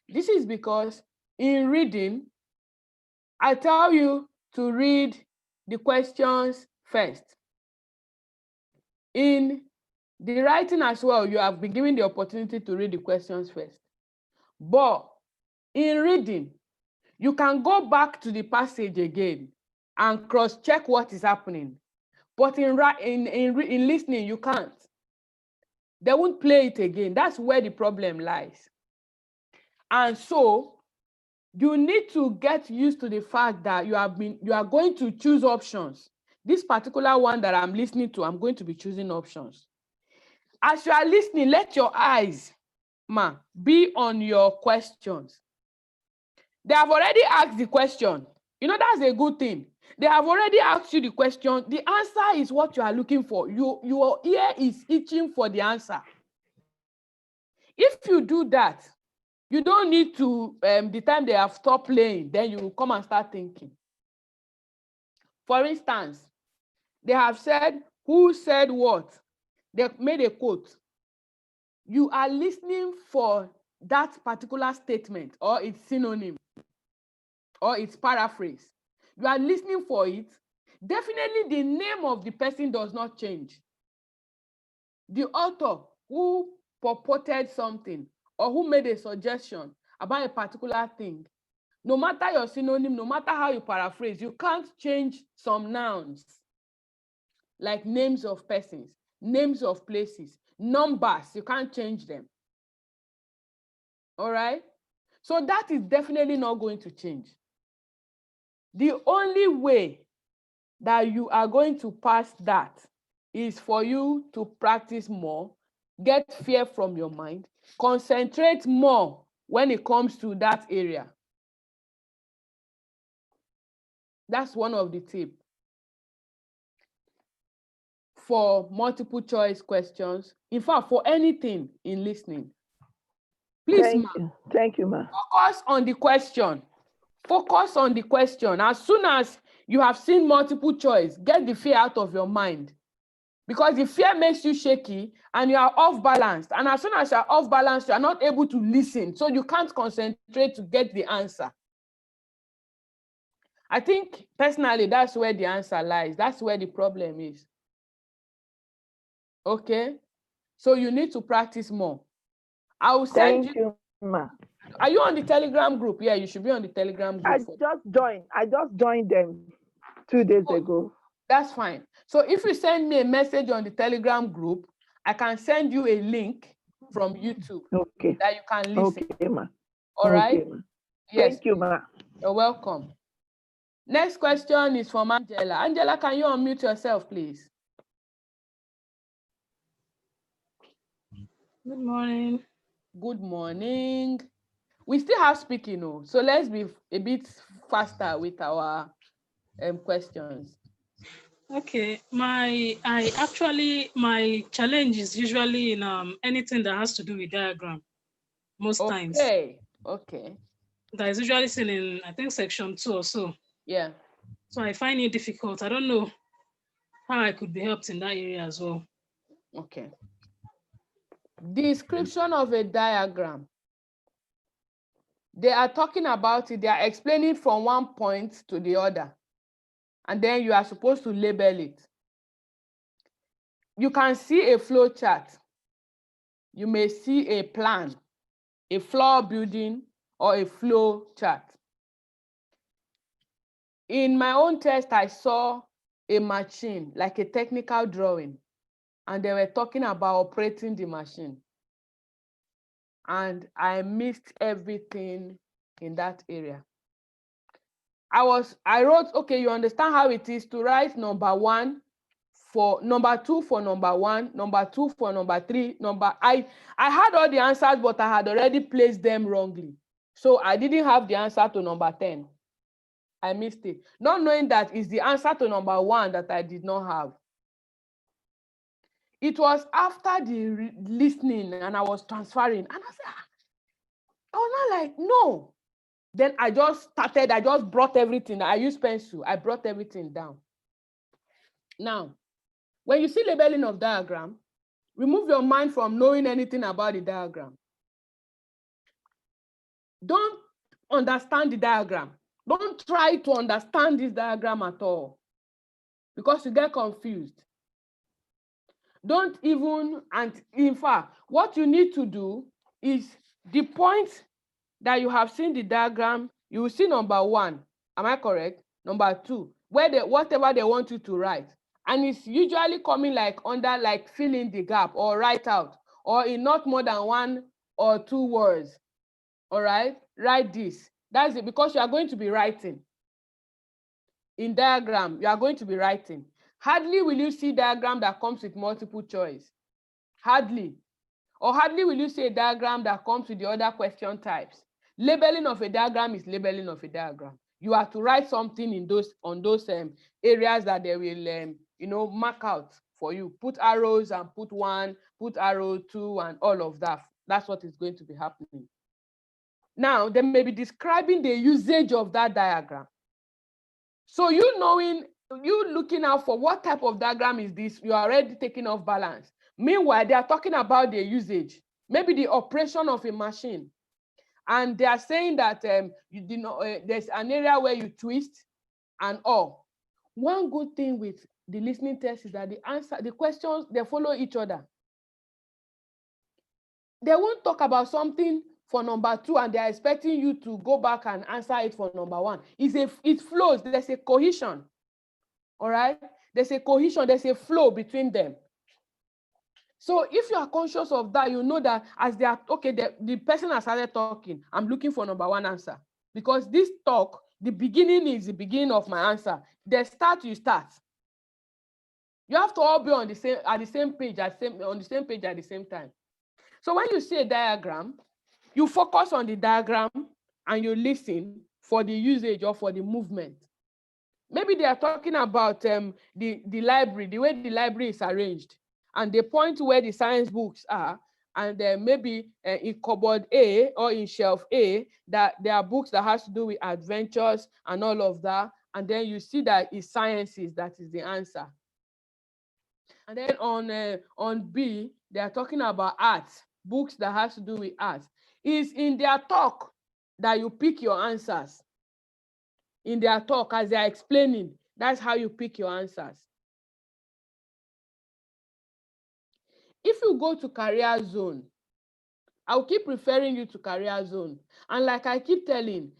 This is because in reading, I tell you to read the questions first. In the writing as well, you have been given the opportunity to read the questions first. But in reading, you can go back to the passage again and cross-check what is happening. But in listening, you can't. They won't play it again. That's where the problem lies. And so you need to get used to the fact that you are going to choose options. This particular one that I'm listening to, I'm going to be choosing options. As you are listening, let your eyes, be on your questions. They have already asked the question. You know, that's a good thing. They have already asked you the question. The answer is what you are looking for. Your ear is itching for the answer. If you do that, you don't need to, the time they have stopped playing, then you will come and start thinking. For instance, they have said, who said what? They made a quote. You are listening for that particular statement or its synonym or its paraphrase. You are listening for it. Definitely the name of the person does not change. The author who purported something or who made a suggestion about a particular thing, no matter your synonym, no matter how you paraphrase, you can't change some nouns like names of persons, names of places, numbers, you can't change them. All right? So that is definitely not going to change. The only way that you are going to pass that is for you to practice more, get fear from your mind, concentrate more when it comes to that area. That's one of the tips. For multiple choice questions, in fact, for anything in listening. Please, Thank you, ma. Focus on the question. Focus on the question. As soon as you have seen multiple choice, get the fear out of your mind. Because the fear makes you shaky and you are off balance. And as soon as you are off balance, you are not able to listen. So you can't concentrate to get the answer. I think personally, that's where the answer lies. That's where the problem is. Okay? So you need to practice more. I will send you, ma. Are you on the Telegram group? Yeah, you should be on the Telegram group. I just joined them 2 days ago. That's fine. So if you send me a message on the Telegram group, I can send you a link from YouTube that you can listen. Okay, ma. All right? Ma. Yes. Thank you, ma. You're welcome. Next question is from Angela. Angela, can you unmute yourself, please? Good morning. Good morning. We still have speaking, so let's be a bit faster with our questions. Okay, my challenge is usually in anything that has to do with diagram. Most times. Okay. That is usually seen in, I think, section 2 or so. Yeah. So I find it difficult. I don't know how I could be helped in that area as well. Okay. Description of a diagram. They are talking about it. They are explaining from one point to the other. And then you are supposed to label it. You can see a flow chart. You may see a plan, a floor building, or a flow chart. In my own test, I saw a machine, like a technical drawing, and they were talking about operating the machine. And I missed everything in that area. I wrote, okay, you understand how it is to write number 1 for number 2 for number 1, number 2 for number 3, I had all the answers, but I had already placed them wrongly. So I didn't have the answer to number 10. I missed it. Not knowing that it's the answer to number 1 that I did not have. It was after the listening and I was transferring, and I was not like, no. Then I just brought everything. I used pencil. I brought everything down. Now, when you see labeling of diagram, remove your mind from knowing anything about the diagram. Don't understand the diagram. Don't try to understand this diagram at all, because you get confused. Don't even, and in fact, what you need to do is the point that you have seen the diagram, you will see number 1. Am I correct? Number 2, where whatever they want you to write. And it's usually coming like under, like fill in the gap or write out, or in not more than 1 or 2 words. All right, write this. That's it, because you are going to be writing. In diagram, you are going to be writing. Hardly will you see diagram that comes with multiple choice. Hardly. Or hardly will you see a diagram that comes with the other question types. Labeling of a diagram is labeling of a diagram. You have to write something on those areas that they will mark out for you. Put arrows and put 1, put arrow 2, and all of that. That's what is going to be happening. Now, they may be describing the usage of that diagram. So you looking out for what type of diagram is this, you're already taking off balance. Meanwhile, they are talking about the usage, maybe the operation of a machine. And they are saying that there's an area where you twist and all. One good thing with the listening test is that the questions, they follow each other. They won't talk about something for number 2 and they're expecting you to go back and answer it for number 1. It flows, there's a cohesion. All right, there's a cohesion, there's a flow between them. So if you are conscious of that, you know that as they are, okay, the person has started talking, I'm looking for number 1 answer. Because this talk, the beginning is the beginning of my answer. The start, you start. You have to all be on the same page at the same time. So when you see a diagram, you focus on the diagram and you listen for the usage or for the movement. Maybe they are talking about the library, the way the library is arranged, and they point to where the science books are, and maybe in cupboard A or in shelf A, that there are books that has to do with adventures and all of that, and then you see that it's sciences that is the answer. And then on B, they are talking about arts, books that has to do with art. It's in their talk that you pick your answers. In their talk, as they are explaining, that's how you pick your answers. If you go to career zone, I'll keep referring you to career zone. And like I keep telling,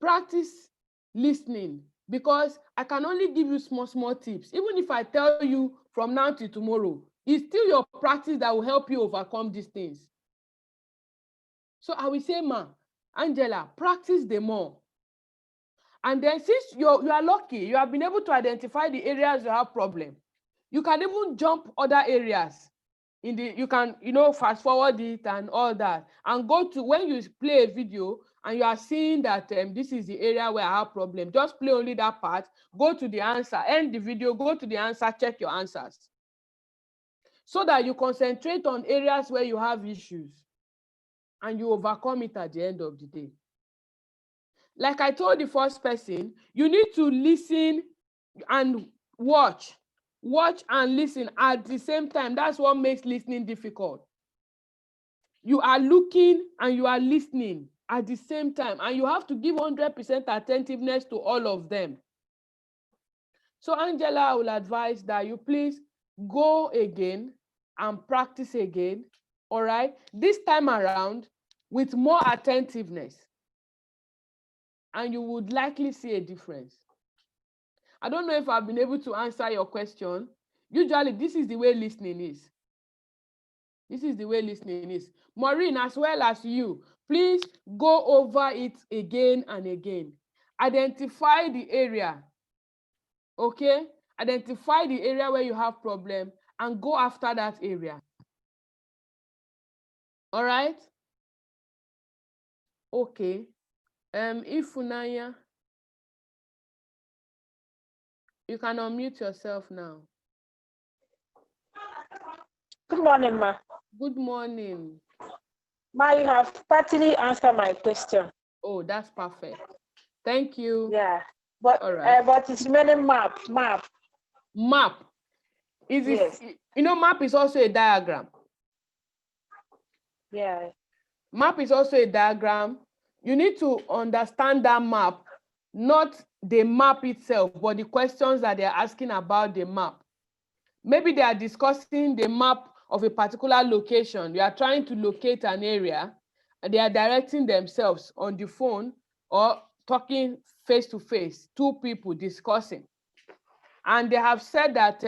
practice listening, because I can only give you small tips. Even if I tell you from now till tomorrow, it's still your practice that will help you overcome these things. So I will say, Angela, practice the more. And then since you are lucky, you have been able to identify the areas you have problem, you can even jump other areas. You can, fast forward it and all that, and go to when you play a video and you are seeing that this is the area where I have problem, just play only that part, go to the answer, end the video, go to the answer, check your answers, so that you concentrate on areas where you have issues and you overcome it at the end of the day. Like I told the first person, you need to listen and watch and listen at the same time. That's what makes listening difficult. You are looking and you are listening at the same time, and you have to give 100% attentiveness to all of them. So Angela, I will advise that you please go again and practice again, all right? This time around with more attentiveness, and you would likely see a difference. I don't know if I've been able to answer your question. Usually, this is the way listening is. This is the way listening is. Maureen, as well as you, please go over it again and again. Identify the area, okay? Identify the area where you have problem and go after that area. All right? Okay. Ifunanya, you can unmute yourself now. Good morning, ma. Good morning. Ma, you have partly answered my question. Oh, that's perfect. Thank you. Yeah, but all right. But it's remaining map. Map. Yes. Map is also a diagram. Yeah. Map is also a diagram. You need to understand that map, not the map itself, but the questions that they're asking about the map. Maybe they are discussing the map of a particular location. You are trying to locate an area, and they are directing themselves on the phone or talking face to face, two people discussing. And they have said that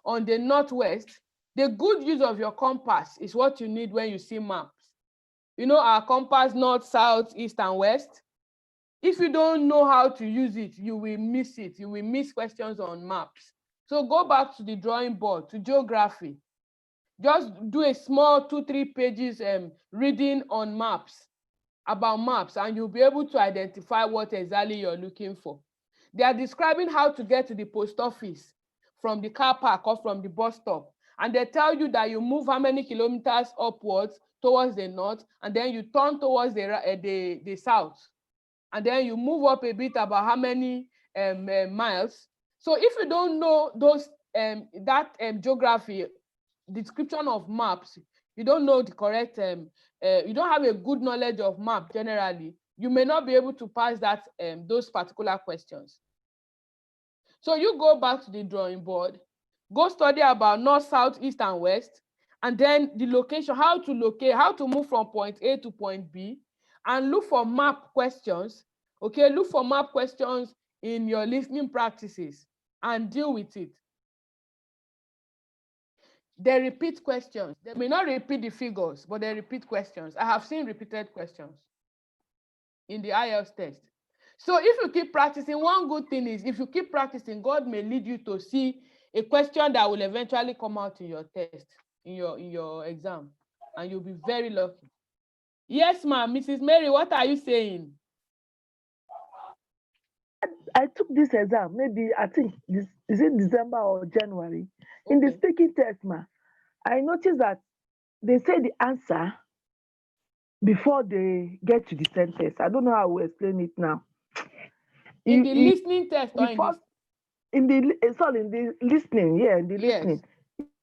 on the Northwest, the good use of your compass is what you need when you see maps. Our compass, north, south, east, and west. If you don't know how to use it, you will miss it. You will miss questions on maps. So go back to the drawing board, to geography. Just do a small 2-3 pages reading on maps, about maps, and you'll be able to identify what exactly you're looking for. They are describing how to get to the post office from the car park or from the bus stop. And they tell you that you move how many kilometers upwards towards the north, and then you turn towards the south. And then you move up a bit about how many miles. So if you don't know those geography, description of maps, you don't know the correct, you don't have a good knowledge of map generally, you may not be able to pass that those particular questions. So you go back to the drawing board, go study about north, south, east, and west, and then the location, how to locate, how to move from point A to point B, and look for map questions. Okay, look for map questions in your listening practices and deal with it. They repeat questions. They may not repeat the figures, but they repeat questions. I have seen repeated questions in the IELTS test. So if you keep practicing, one good thing is if you keep practicing, God may lead you to see a question that will eventually come out in your test, in your exam, and you'll be very lucky. Yes, ma'am. Mrs. Mary, what are you saying? I took this exam, maybe I think is it December or January? Okay. In the speaking test, ma, I noticed that they say the answer before they get to the sentence. I don't know how to explain it now. In the listening test or in the listening, yeah, in the listening.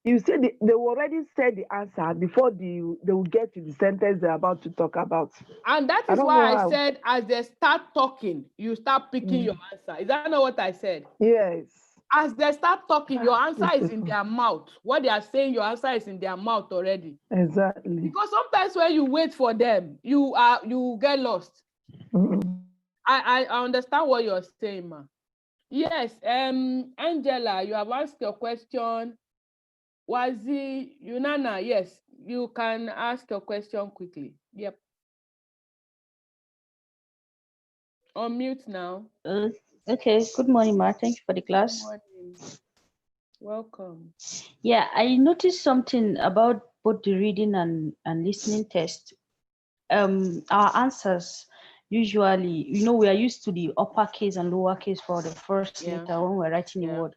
You see, they will already said the answer before they will get to the sentence they're about to talk about. And that is why I said, as they start talking, you start picking your answer. Is that not what I said? Yes. As they start talking, your answer is in their mouth. What they are saying, your answer is in their mouth already. Exactly. Because sometimes when you wait for them, you get lost. I understand what you're saying, ma. Yes, Angela, you have asked your question. Wazi, Yunana, yes, you can ask your question quickly. Yep. Unmute now. Okay, good morning, Ma. Thank you for the class. Good morning. Welcome. Yeah, I noticed something about both the reading and listening test. Our answers usually, we are used to the uppercase and lowercase for the first Yeah. letter when we're writing a Yeah. word.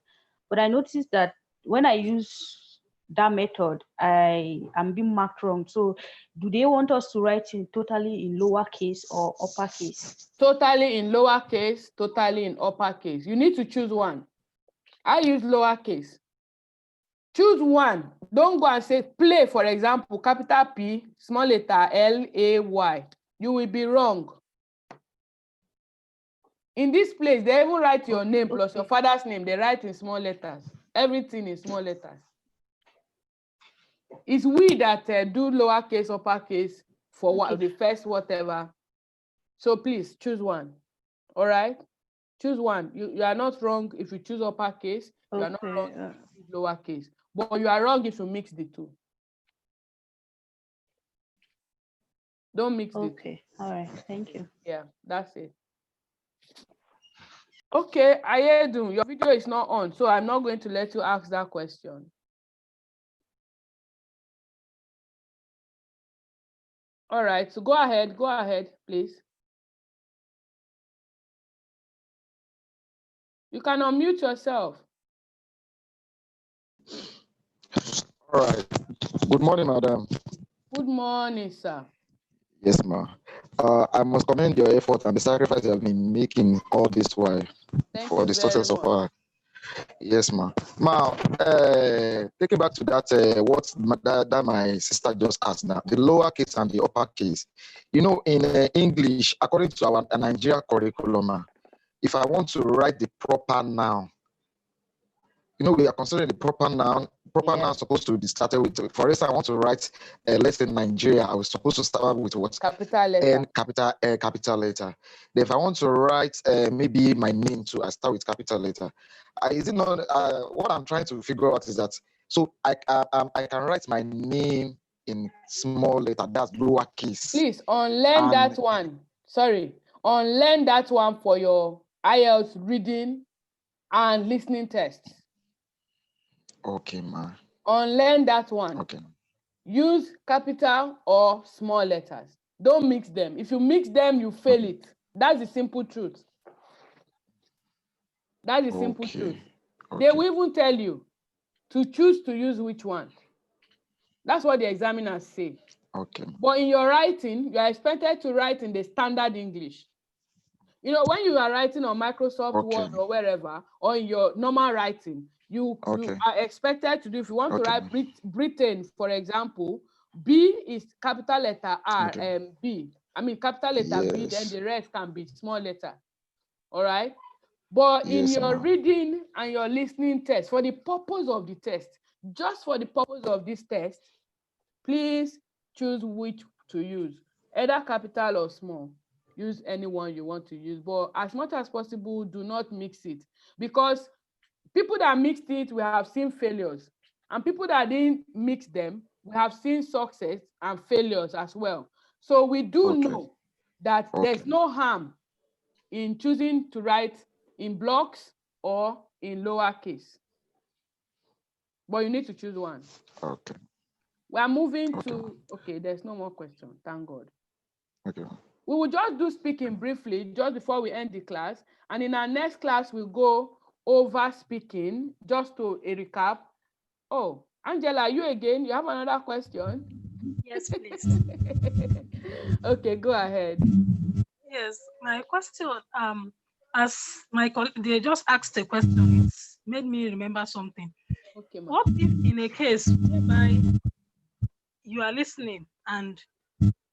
But I noticed that when I use that method, I am being marked wrong. So do they want us to write in totally in lowercase or uppercase? Totally in lowercase, totally in uppercase. You need to choose one. I use lowercase. Choose one. Don't go and say play, for example, capital P, small letter L-A-Y. You will be wrong. In this place, they even write your name plus your father's name. They write in small letters. Everything is small letters. It's we that do lowercase, uppercase for what the first whatever. So please choose one. All right? Choose one. You are not wrong if you choose uppercase. You are not wrong if you choose lowercase. But you are wrong if you mix the two. Don't mix the two. Okay. All right. Thank you. Yeah, that's it. Okay, Ayedu, your video is not on, so I'm not going to let you ask that question. All right, so go ahead, please. You can unmute yourself. All right. Good morning, madam. Good morning, sir. Yes, ma. I must commend your effort and the sacrifice you have been making all this while for the success of our. Yes, ma. Now, taking back to that, that my sister just asked now, the lower case and the upper case. You know, in English, according to our Nigerian curriculum, if I want to write the proper noun, we are considering the proper noun. Proper noun is supposed to be started with, for instance, I want to write, let's say Nigeria, I was supposed to start with what? Capital letter. N, capital letter. Then if I want to write maybe my name too, I start with capital letter. Is it not, what I'm trying to figure out is that, so I can write my name in small letter, that's lowercase. Please, unlearn that one. Sorry, unlearn that one for your IELTS reading and listening tests. Okay, ma. Unlearn that one. Okay. Use capital or small letters. Don't mix them. If you mix them, you fail it. That's the simple truth. That's the simple truth. They will even tell you to choose to use which one. That's what the examiners say. Okay. But in your writing, you are expected to write in the standard English. You know, when you are writing on Microsoft Word or wherever, or in your normal writing, you are expected to do, if you want to write Britain, for example, B is capital letter R and B. I mean, capital letter B, then the rest can be small letter. All right? But in your reading and your listening test, for the purpose of the test, just for the purpose of this test, please choose which to use, either capital or small. Use any one you want to use, but as much as possible, do not mix it, because people that mixed it, we have seen failures, and people that didn't mix them, we have seen success and failures as well. So we do know that there's no harm in choosing to write in blocks or in lowercase, but you need to choose one. Okay. We are moving to, there's no more question, thank God. Okay. We will just do speaking briefly just before we end the class. And in our next class, we'll go over speaking, just to a recap. Oh, Angela, you again? You have another question? Yes, please. Okay, go ahead. Yes, my question, as my colleague, they just asked a question, it's made me remember something. Okay, what if in a case whereby you are listening and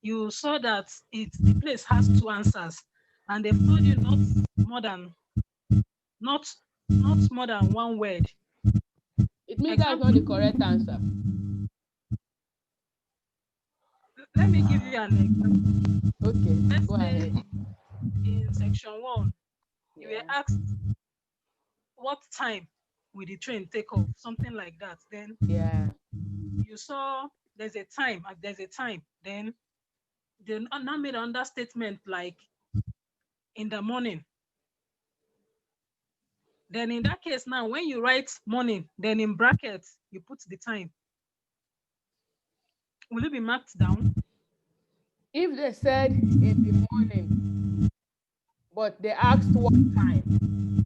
you saw that the place has two answers, and they've told you not more than one word? It means that's not the correct answer. Let me give you an example. Okay, let's go say ahead. In section 1, you were asked what time will the train take off, something like that. Then you saw there's a time, then they now made an understatement like in the morning. Then in that case now, when you write morning, then in brackets, you put the time. Will it be marked down? If they said in the morning, but they asked what time,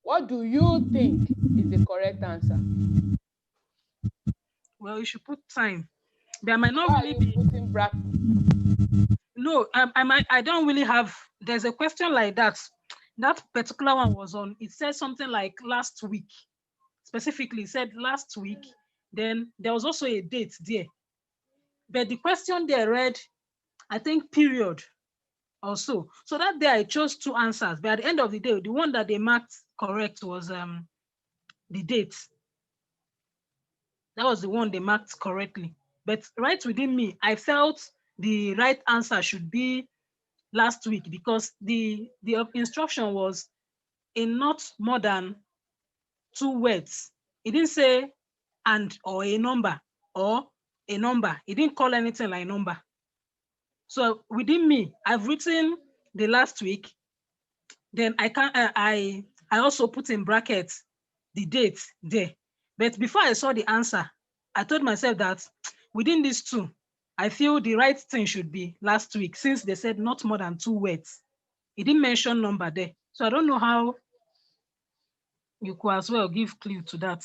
what do you think is the correct answer? Well, you should put time. But I might not Why really are you be. putting bracket? No, I don't really have. There's a question like that. That particular one was on. It said something like last week. Specifically, it said last week. Then there was also a date there. But the question there read, I think, period or so. So that day I chose two answers. But at the end of the day, the one that they marked correct was the date. That was the one they marked correctly. But right within me, I felt the right answer should be last week, because the instruction was in not more than 2 words. It didn't say and or a number or a number. It didn't call anything like number. So within me, I've written the last week. Then I also put in brackets the date there. But before I saw the answer, I told myself that within these two, I feel the right thing should be last week, since they said not more than 2 words. It didn't mention number there. So I don't know how you could as well give clue to that.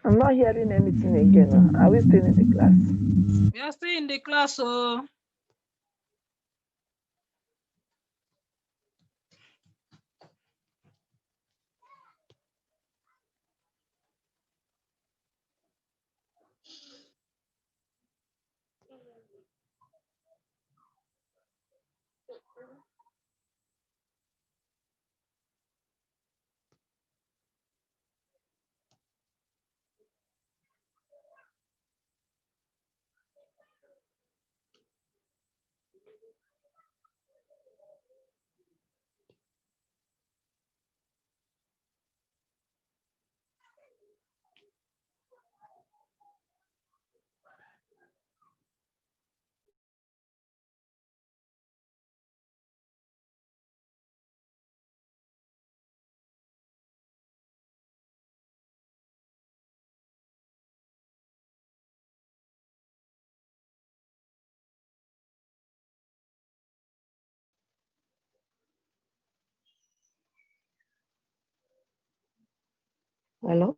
I'm not hearing anything again. Are we still in the class? We are still in the class, so Hello?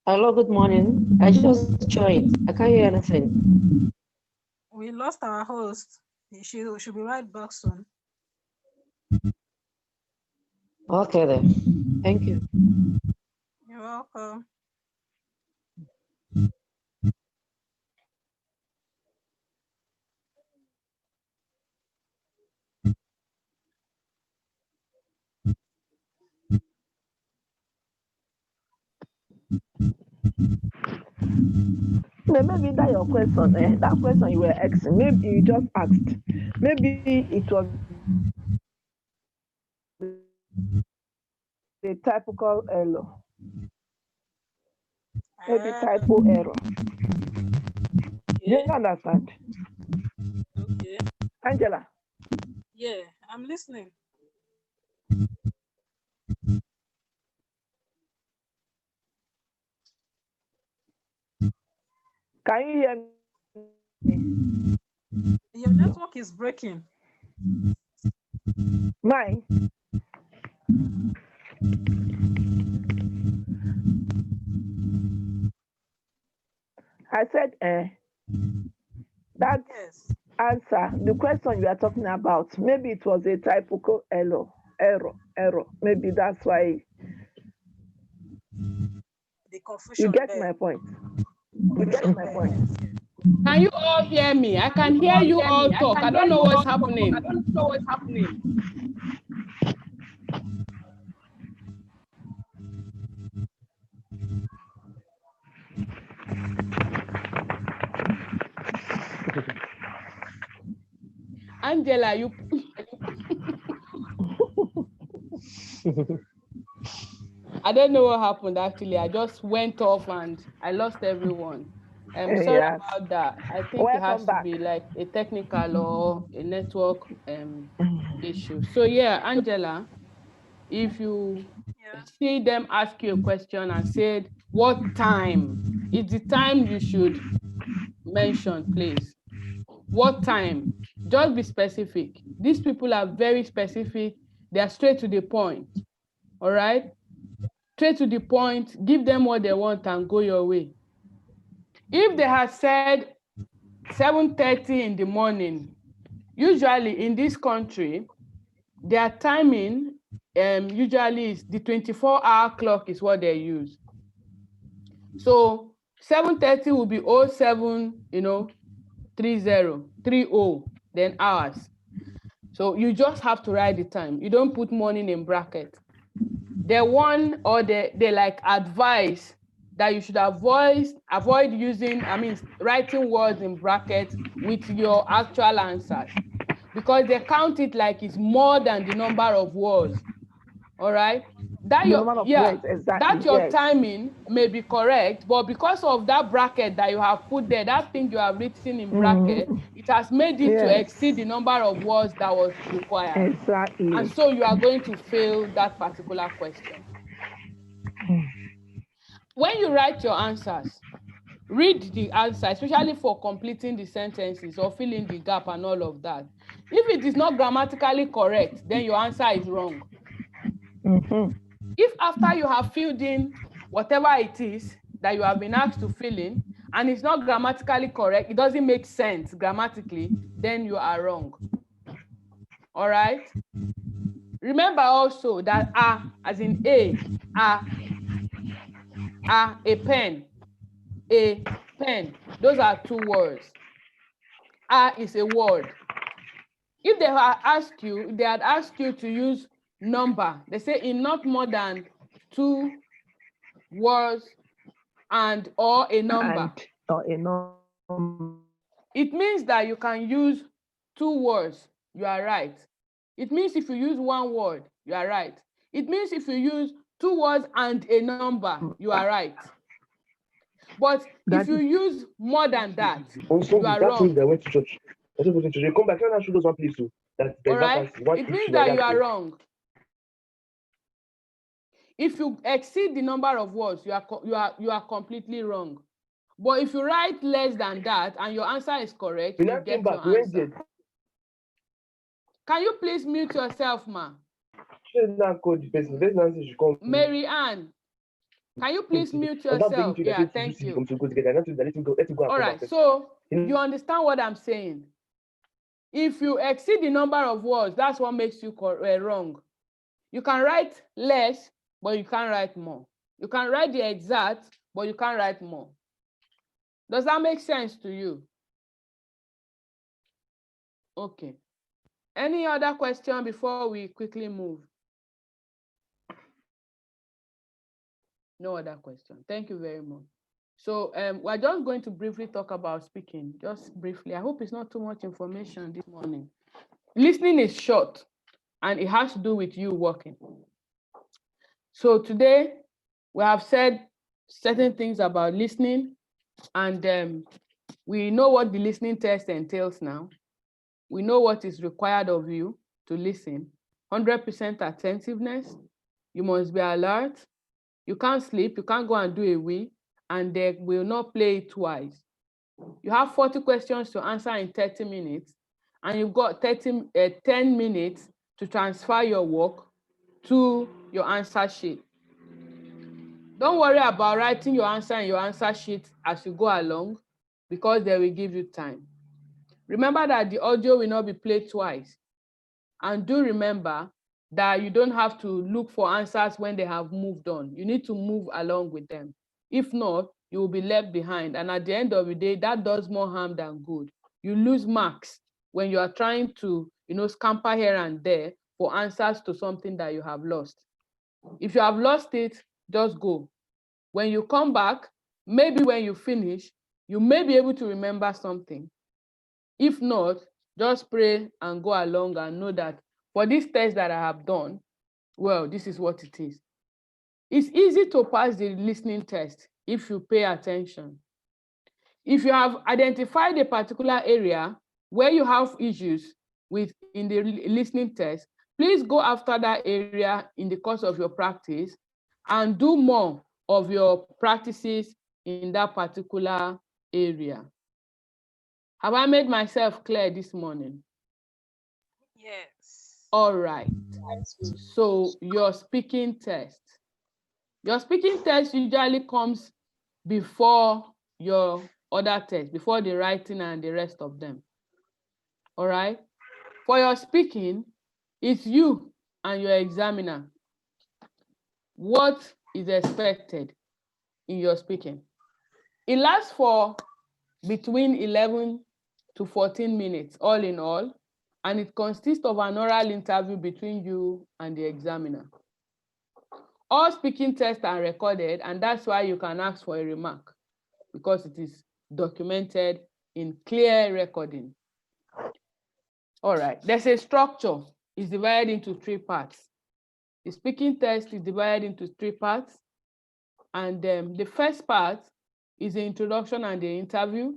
Hello, good morning. I just joined. I can't hear anything. we lost our host. She should be right back soon. Okay then. Thank you. You're welcome. No, maybe that your question, that question you were asking, maybe you just asked. Maybe it was a typical error. Maybe typo error. Do you understand? Okay. Angela? Yeah, I'm listening. Can you hear me? Your network is breaking. Mine? I said, that Yes. answer, the question you are talking about, maybe it was a typical error. Maybe that's why. The confusion You get there. my point. You get my point. Can you all hear me? I can hear you all talk. I don't know what's happening. Angela, you. I don't know what happened actually. I just went off and I lost everyone. I'm sorry Yes. about that. I think it has Welcome to back. be like a technical or a network issue. So yeah, Angela, if you see them ask you a question and said, what time? It's the time you should mention, please. What time? Just be specific. These people are very specific. They are straight to the point. All right? Straight to the point. Give them what they want and go your way. If they have said 7:30 in the morning, usually in this country, their timing usually is the 24-hour clock is what they use. So 7:30 will be 07, 30, then hours. So you just have to write the time. You don't put morning in bracket. They want or they like advise that you should avoid using, writing words in brackets with your actual answers, because they count it like it's more than the number of words. All right. That The number of words, exactly. That your Yes. timing may be correct, but because of that bracket that you have put there, that thing you have written in bracket, it has made it to exceed the number of words that was required. Exactly. And so you are going to fail that particular question. When you write your answers, read the answer, especially for completing the sentences or filling the gap and all of that. If it is not grammatically correct, then your answer is wrong. If after you have filled in whatever it is that you have been asked to fill in, and it's not grammatically correct, it doesn't make sense grammatically, then you are wrong. All right? Remember also that as in a pen, a pen, those are two words. Is a word. If they had asked you to use number, they say in not more than 2 words or a number. It means that you can use 2 words, you are right. It means if you use 1 word, you are right. It means if you use 2 words and a number, you are right. But if you use more than that, you are wrong. That went to church. I don't go to church. They come back. Can I show those one place too? All right? It means that you are wrong. If you exceed the number of words, you are completely wrong. But if you write less than that and your answer is correct, you get your answer. Can you please mute yourself, ma? Mary Ann, can you please mute yourself? Yeah, thank you. All right, so you understand what I'm saying? If you exceed the number of words, that's what makes you wrong. You can write less, but you can't write more. You can write the exact, but you can't write more. Does that make sense to you? Okay. Any other question before we quickly move? No other question. Thank you very much. So we're just going to briefly talk about speaking, just briefly. I hope it's not too much information this morning. Listening is short and it has to do with you working. So today we have said certain things about listening, and we know what the listening test entails now. We know what is required of you to listen. 100% attentiveness. You must be alert. You can't sleep. You can't go and do a wee, and they will not play it twice. You have 40 questions to answer in 30 minutes, and you've got 10 minutes to transfer your work to your answer sheet. Don't worry about writing your answer in your answer sheet as you go along, because they will give you time. Remember that the audio will not be played twice. And do remember that you don't have to look for answers when they have moved on. You need to move along with them. If not, you will be left behind. And at the end of the day, that does more harm than good. You lose marks when you are trying to, scamper here and there for answers to something that you have lost. If you have lost it, just go. When you come back, maybe when you finish, you may be able to remember something. If not, just pray and go along and know that for this test that I have done, well, this is what it is. It's easy to pass the listening test if you pay attention. If you have identified a particular area where you have issues with in the listening test, please go after that area in the course of your practice and do more of your practices in that particular area. Have I made myself clear this morning? Yes. All right. So your speaking test. Your speaking test usually comes before your other test, before the writing and the rest of them. All right. For your speaking, it's you and your examiner. What is expected in your speaking? It lasts for between 11 to 14 minutes, all in all, and it consists of an oral interview between you and the examiner. All speaking tests are recorded, and that's why you can ask for a remark, because it is documented in clear recording. All right, there's a structure. It's divided into 3 parts. The speaking test is divided into 3 parts, and the first part is the introduction and the interview,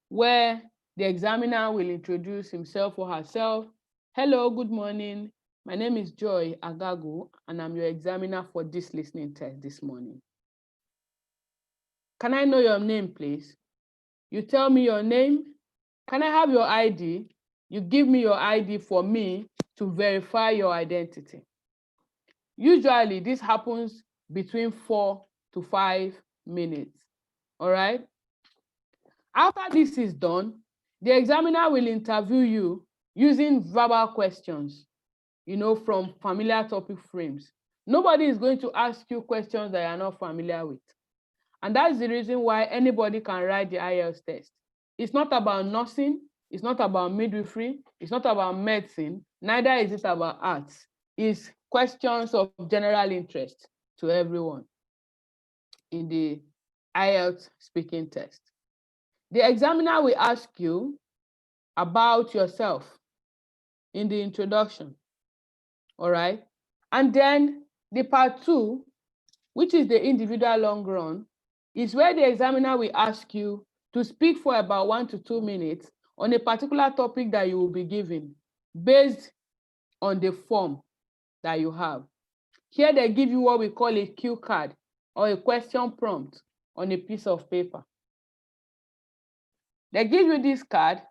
where the examiner will introduce himself or herself. Hello, good morning. My name is Joy Agagwu, and I'm your examiner for this listening test this morning. Can I know your name, please? You tell me your name. Can I have your ID? You give me your ID for me to verify your identity. Usually, this happens between 4 to 5 minutes. All right? After this is done, the examiner will interview you using verbal questions, from familiar topic frames. Nobody is going to ask you questions that you are not familiar with. And that's the reason why anybody can write the IELTS test. It's not about nursing, it's not about midwifery, it's not about medicine, neither is it about arts. It's questions of general interest to everyone in the IELTS speaking test. The examiner will ask you about yourself in the introduction, all right? And then the part 2, which is the individual long run, is where the examiner will ask you to speak for about 1 to 2 minutes on a particular topic that you will be given based on the form that you have. Here they give you what we call a cue card or a question prompt on a piece of paper. They give you this card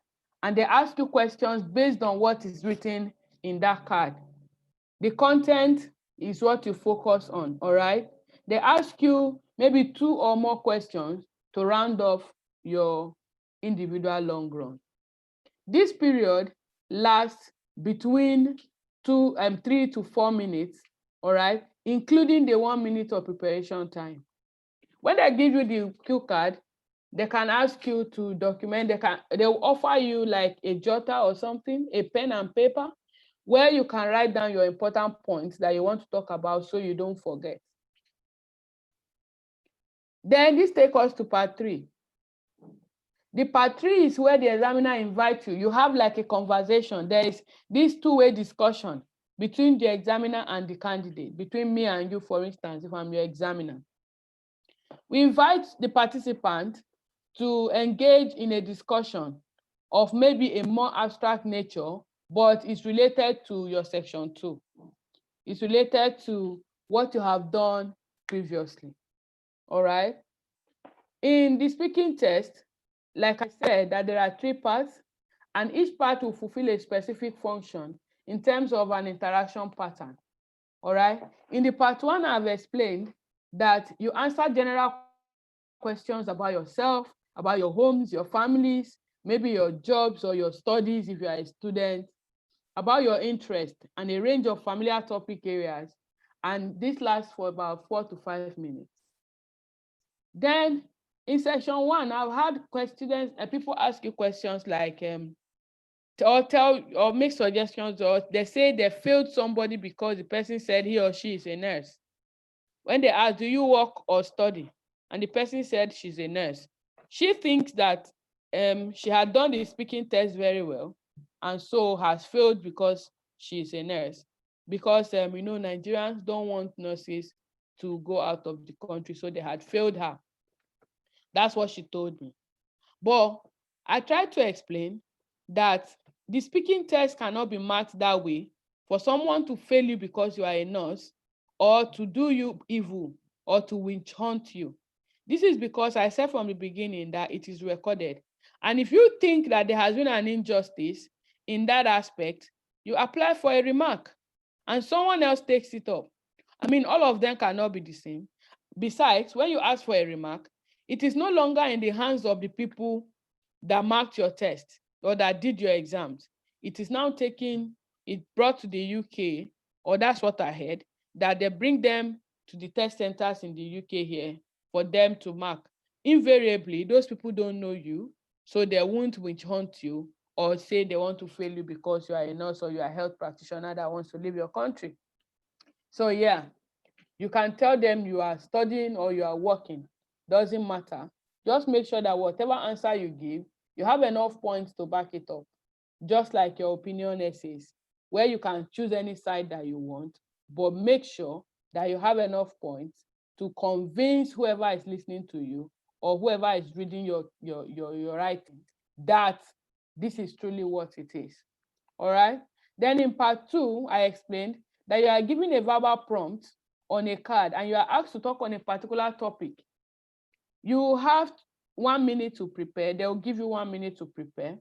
and they ask you questions based on what is written in that card. The content is what you focus on, all right? They ask you maybe 2 or more questions to round off your individual long run. This period lasts between 3 to 4 minutes, all right, including the 1 minute of preparation time. When they give you the cue card, they can ask you to document, they'll offer you like a jotter or something, a pen and paper, where you can write down your important points that you want to talk about so you don't forget. Then this takes us to part 3. The part 3 is where the examiner invites you. You have like a conversation. There is this 2-way discussion between the examiner and the candidate, between me and you, for instance, if I'm your examiner. We invite the participant to engage in a discussion of maybe a more abstract nature, but it's related to your section 2. It's related to what you have done previously, all right? In the speaking test, like I said, that there are 3 parts, and each part will fulfill a specific function in terms of an interaction pattern. All right. In the part 1, I've explained that you answer general questions about yourself, about your homes, your families, maybe your jobs or your studies if you are a student, about your interest and a range of familiar topic areas. And this lasts for about 4 to 5 minutes. Then in section 1, I've had questions, people ask you questions like, or make suggestions, or they say they failed somebody because the person said he or she is a nurse. When they ask, do you work or study? And the person said she's a nurse. She thinks that she had done the speaking test very well and so has failed because she's a nurse. Because Nigerians don't want nurses to go out of the country, so they had failed her. That's what she told me. But I tried to explain that the speaking test cannot be marked that way for someone to fail you because you are a nurse, or to do you evil, or to witch hunt you. This is because I said from the beginning that it is recorded. And if you think that there has been an injustice in that aspect, you apply for a remark and someone else takes it up. I mean, all of them cannot be the same. Besides, when you ask for a remark, it is no longer in the hands of the people that marked your test or that did your exams. It is now brought to the UK, or that's what I heard, that they bring them to the test centers in the UK here for them to mark. Invariably, those people don't know you, so they won't witch hunt you or say they want to fail you because you are a nurse or you are a health practitioner that wants to leave your country. So yeah, you can tell them you are studying or you are working, doesn't matter. Just make sure that whatever answer you give, you have enough points to back it up. Just like your opinion essays, where you can choose any side that you want, but make sure that you have enough points to convince whoever is listening to you or whoever is reading your writing that this is truly what it is. All right. Then in part 2, I explained that you are given a verbal prompt on a card and you are asked to talk on a particular topic. You have 1 minute to prepare. They'll give you 1 minute to prepare.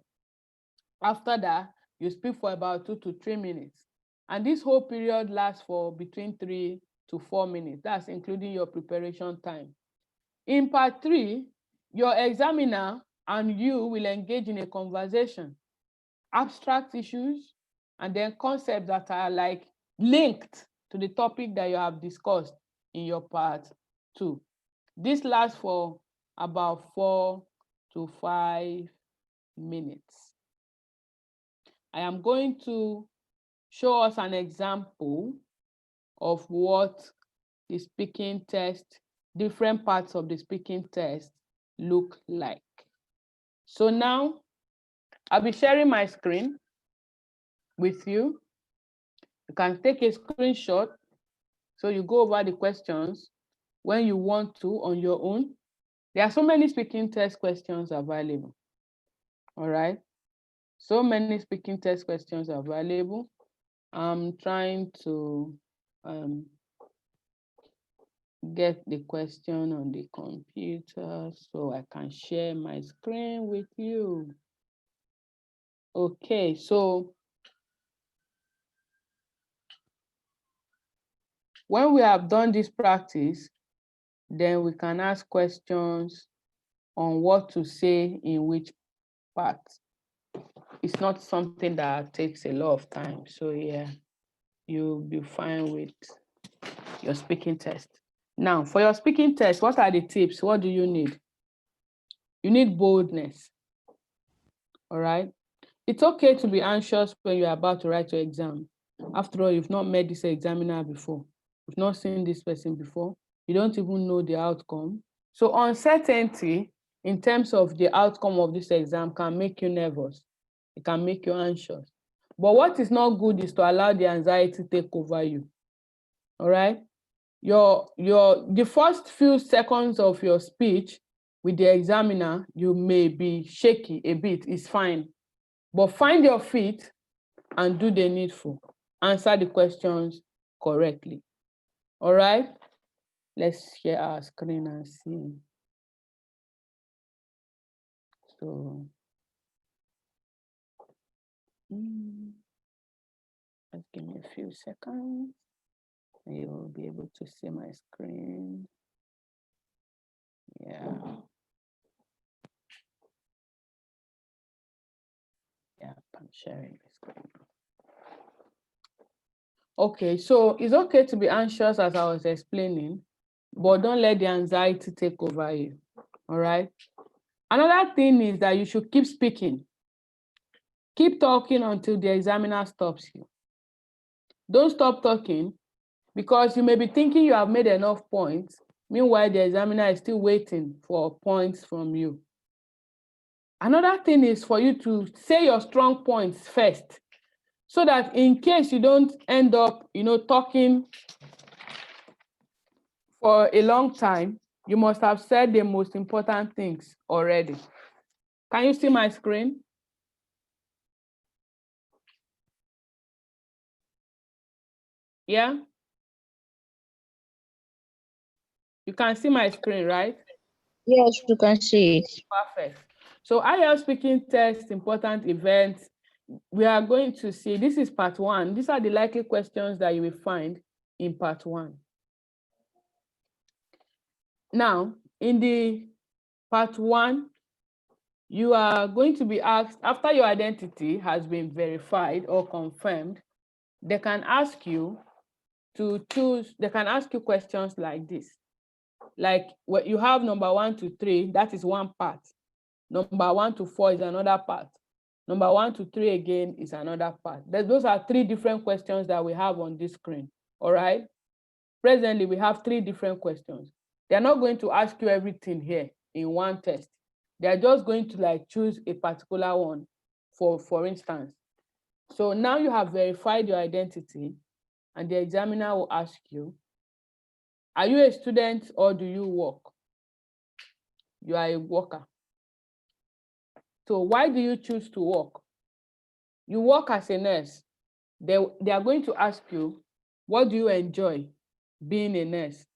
After that, you speak for about 2 to 3 minutes. And this whole period lasts for between 3 to 4 minutes. That's including your preparation time. In part 3, your examiner and you will engage in a conversation. Abstract issues and then concepts that are like linked to the topic that you have discussed in your part 2. This lasts for about 4 to 5 minutes. I am going to show us an example of what the speaking test, different parts of the speaking test look like. So now I'll be sharing my screen with you. You can take a screenshot so you go over the questions when you want to on your own. There are so many speaking test questions available. All right. So many speaking test questions available. I'm trying to get the question on the computer so I can share my screen with you. Okay, so when we have done this practice, then we can ask questions on what to say in which part. It's not something that takes a lot of time. So yeah, you'll be fine with your speaking test. Now, for your speaking test, what are the tips? What do you need? You need boldness. All right. It's okay to be anxious when you're about to write your exam. After all, you've not met this examiner before. You've not seen this person before. You don't even know the outcome. So uncertainty in terms of the outcome of this exam can make you nervous. It can make you anxious. But what is not good is to allow the anxiety to take over you. All right. The first few seconds of your speech with the examiner, you may be shaky a bit, it's fine. But find your feet and do the needful. Answer the questions correctly. All right? Let's share our screen and see. So just give me a few seconds and you will be able to see my screen. Yeah. Yeah, I'm sharing the screen. Okay, so it's okay to be anxious as I was explaining, but don't let the anxiety take over you. All right. Another thing is that you should keep speaking. Keep talking until the examiner stops you. Don't stop talking because you may be thinking you have made enough points. Meanwhile, the examiner is still waiting for points from you. Another thing is for you to say your strong points first, so that in case you don't end up, talking for a long time, you must have said the most important things already. Can you see my screen? Yeah? You can see my screen, right? Yes, you can see it. Perfect. So IELTS speaking test, important events, we are going to see, this is part 1. These are the likely questions that you will find in part 1. Now, in the part 1, you are going to be asked, after your identity has been verified or confirmed, they can ask you to choose, they can ask you questions like this. Like what you have number 1 to 3, that is one part. Number 1 to 4 is another part. Number 1 to 3 again is another part. Those are 3 different questions that we have on this screen. All right. Presently, we have 3 different questions. They're not going to ask you everything here in one test. They're just going to choose a particular one, for instance. So now you have verified your identity, and the examiner will ask you, are you a student or do you work? You are a worker. So why do you choose to work? You work as a nurse. They are going to ask you, what do you enjoy being a nurse?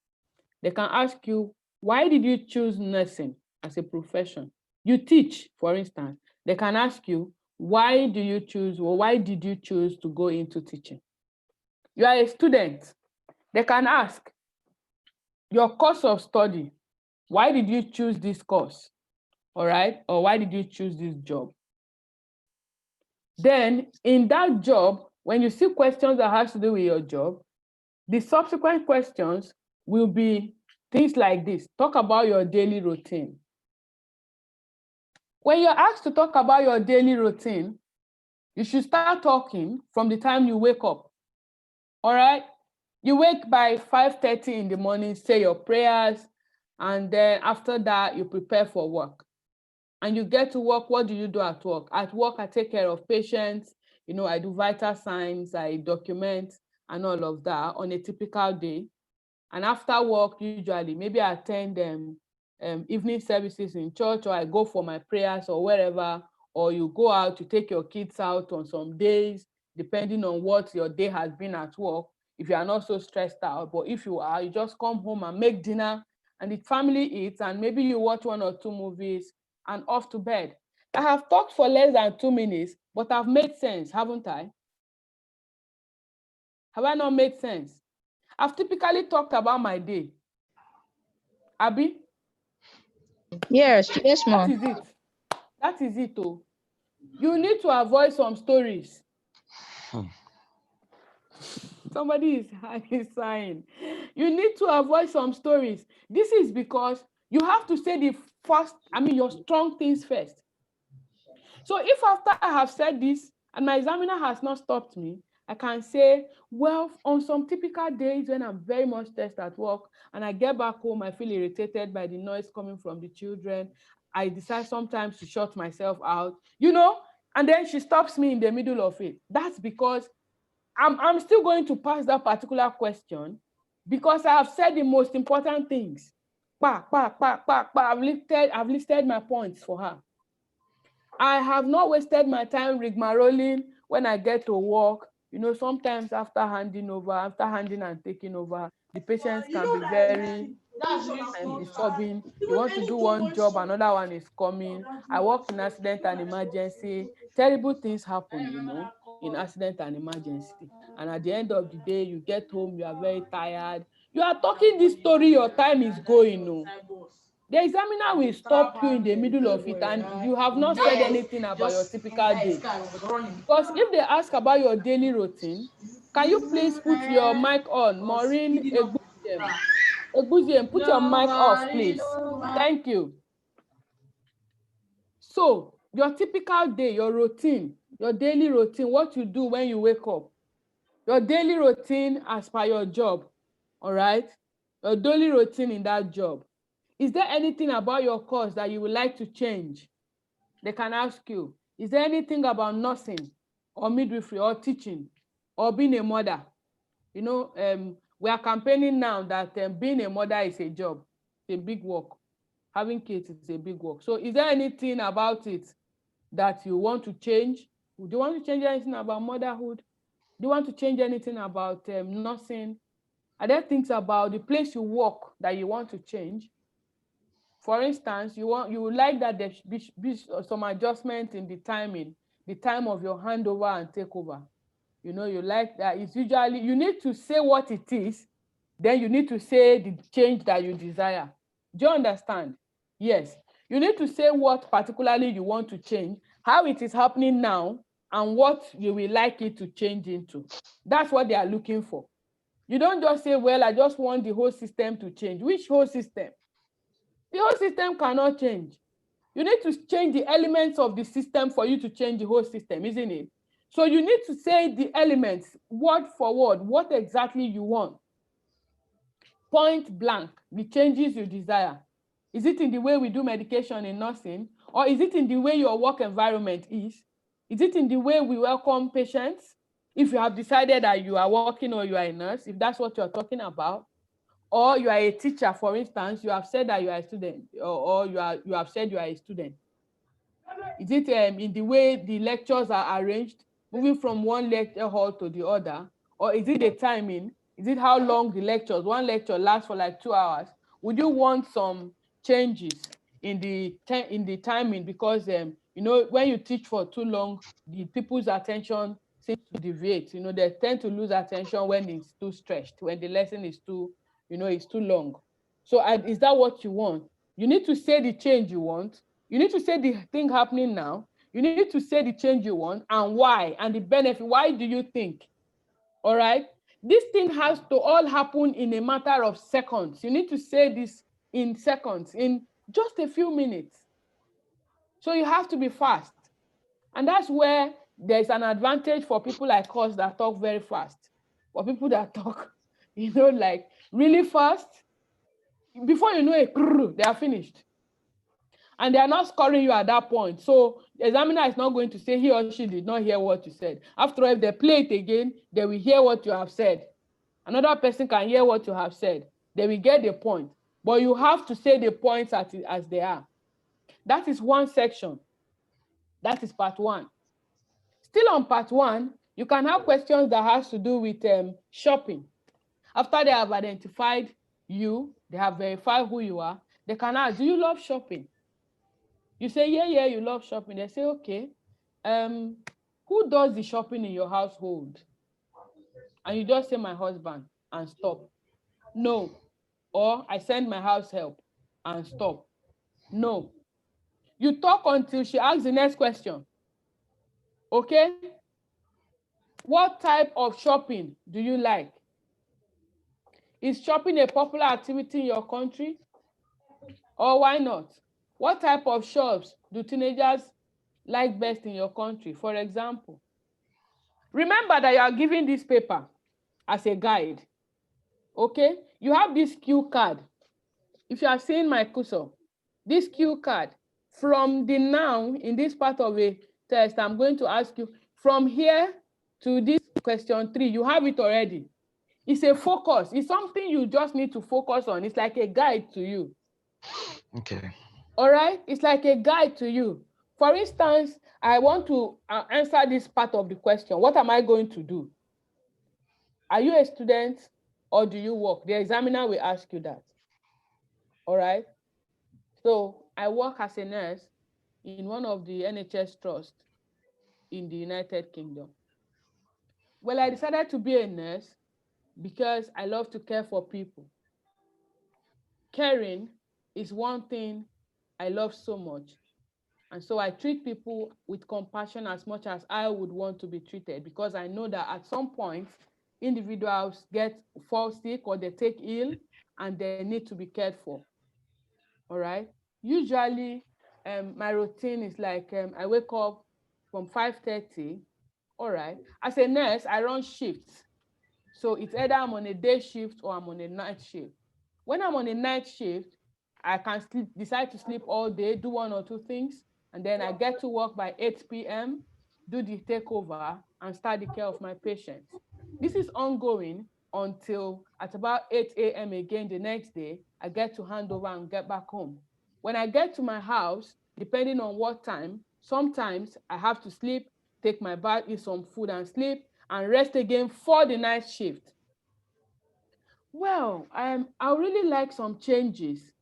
They can ask you, why did you choose nursing as a profession? You teach, for instance. They can ask you, why did you choose to go into teaching? You are a student. They can ask, your course of study, why did you choose this course? All right, or why did you choose this job? Then in that job, when you see questions that has to do with your job, the subsequent questions will be things like this. Talk about your daily routine. When you're asked to talk about your daily routine, you should start talking from the time you wake up. All right? You wake by 5:30 in the morning, say your prayers, and then after that, you prepare for work. And you get to work, what do you do at work? At work, I take care of patients, I do vital signs, I document and all of that on a typical day. And after work, usually, maybe I attend evening services in church, or I go for my prayers or wherever, or you go out, you take your kids out on some days, depending on what your day has been at work, if you are not so stressed out. But if you are, you just come home and make dinner, and the family eats, and maybe you watch 1 or 2 movies, and off to bed. I have talked for less than 2 minutes, but I've made sense, haven't I? Have I not made sense? I've typically talked about my day. Abby? Yes, That ma'am. is it. That is it, oh. You need to avoid some stories. Somebody is sighing. You need to avoid some stories. This is because you have to say your strong things first. So if after I have said this and my examiner has not stopped me, I can say, well, on some typical days when I'm very much stressed at work and I get back home, I feel irritated by the noise coming from the children. I decide sometimes to shut myself out, and then she stops me in the middle of it. That's because I'm still going to pass that particular question because I have said the most important things. I've listed my points for her. I have not wasted my time rigmaroling when I get to work. Sometimes after handing and taking over, the patients can be very and disturbing. You want to do one job, another one is coming. I work in accident and emergency. Terrible things happen, in accident and emergency. And at the end of the day, you get home, you are very tired. You are talking this story, your time is going. The examiner will stop you in the middle of it, and you have not said anything about your typical day. Because if they ask about your daily routine, can you please put your mic on? Maureen Egbuziem, put your mic off, please. Thank you. So, your typical day, your routine, your daily routine, what you do when you wake up, your daily routine as per your job, all right? Your daily routine in that job. Is there anything about your course that you would like to change? They can ask you, is there anything about nursing or midwifery or teaching or being a mother? We are campaigning now that being a mother is a job, it's a big work. Having kids is a big work. So is there anything about it that you want to change? Do you want to change anything about motherhood? Do you want to change anything about nursing? Are there things about the place you work that you want to change? For instance, you would like that there should be some adjustment in the timing, the time of your handover and takeover. You like that. It's usually, you need to say what it is, then you need to say the change that you desire. Do you understand? Yes. You need to say what particularly you want to change, how it is happening now, and what you will like it to change into. That's what they are looking for. You don't just say, well, I just want the whole system to change. Which whole system? The whole system cannot change. You need to change the elements of the system for you to change the whole system, isn't it? So you need to say the elements, word for word, what exactly you want. Point blank, the changes you desire. Is it in the way we do medication in nursing? Or is it in the way your work environment is? Is it in the way we welcome patients? If you have decided that you are working or you are a nurse, if that's what you're talking about, or you are a teacher, for instance, you have said that you are a student, or you have said you are a student. Is it in the way the lectures are arranged, moving from one lecture hall to the other? Or is it the timing? Is it how long the lectures? One lecture lasts for like 2 hours. Would you want some changes in the timing? Because when you teach for too long, the people's attention seems to deviate. They tend to lose attention when it's too stretched, when the lesson is too, it's too long. So is that what you want? You need to say the change you want. You need to say the thing happening now. You need to say the change you want and why and the benefit. Why do you think? All right. This thing has to all happen in a matter of seconds. You need to say this in seconds, in just a few minutes. So you have to be fast. And that's where there's an advantage for people like us that talk very fast. For people that talk, like really fast, before you know it, they are finished. And they are not scoring you at that point. So the examiner is not going to say he or she did not hear what you said. After all, if they play it again, they will hear what you have said. Another person can hear what you have said. They will get the point. But you have to say the points as they are. That is one section. That is part one. Still on part one, you can have questions that has to do with shopping. After they have identified you, they have verified who you are, they can ask, do you love shopping? You say, yeah, you love shopping. They say, okay, who does the shopping in your household? And you just say, my husband, and stop. No. Or I send my house help, and stop. No. You talk until she asks the next question. Okay? What type of shopping do you like? Is shopping a popular activity in your country? Or why not? What type of shops do teenagers like best in your country? For example, remember that you are giving this paper as a guide. Okay? You have this cue card. If you are seeing my cursor, this cue card, from the now in this part of a test, I'm going to ask you from here to this question 3, you have it already. It's a focus. It's something you just need to focus on. It's like a guide to you. Okay. All right? It's like a guide to you. For instance, I want to answer this part of the question. What am I going to do? Are you a student or do you work? The examiner will ask you that. All right. So I work as a nurse in one of the NHS trusts in the United Kingdom. Well, I decided to be a nurse because I love to care for people. Caring is one thing I love so much. And so I treat people with compassion as much as I would want to be treated, because I know that at some point, individuals fall sick or they take ill and they need to be cared for. All right. Usually, my routine is like I wake up from 5:30. All right. As a nurse, I run shifts. So it's either I'm on a day shift or I'm on a night shift. When I'm on a night shift, I can decide to sleep all day, do one or two things, and then I get to work by 8 p.m., do the takeover, and start the care of my patients. This is ongoing until at about 8 a.m. again the next day, I get to hand over and get back home. When I get to my house, depending on what time, sometimes I have to sleep, take my bath, eat some food and sleep, and rest again for the night shift. Well, I really like some changes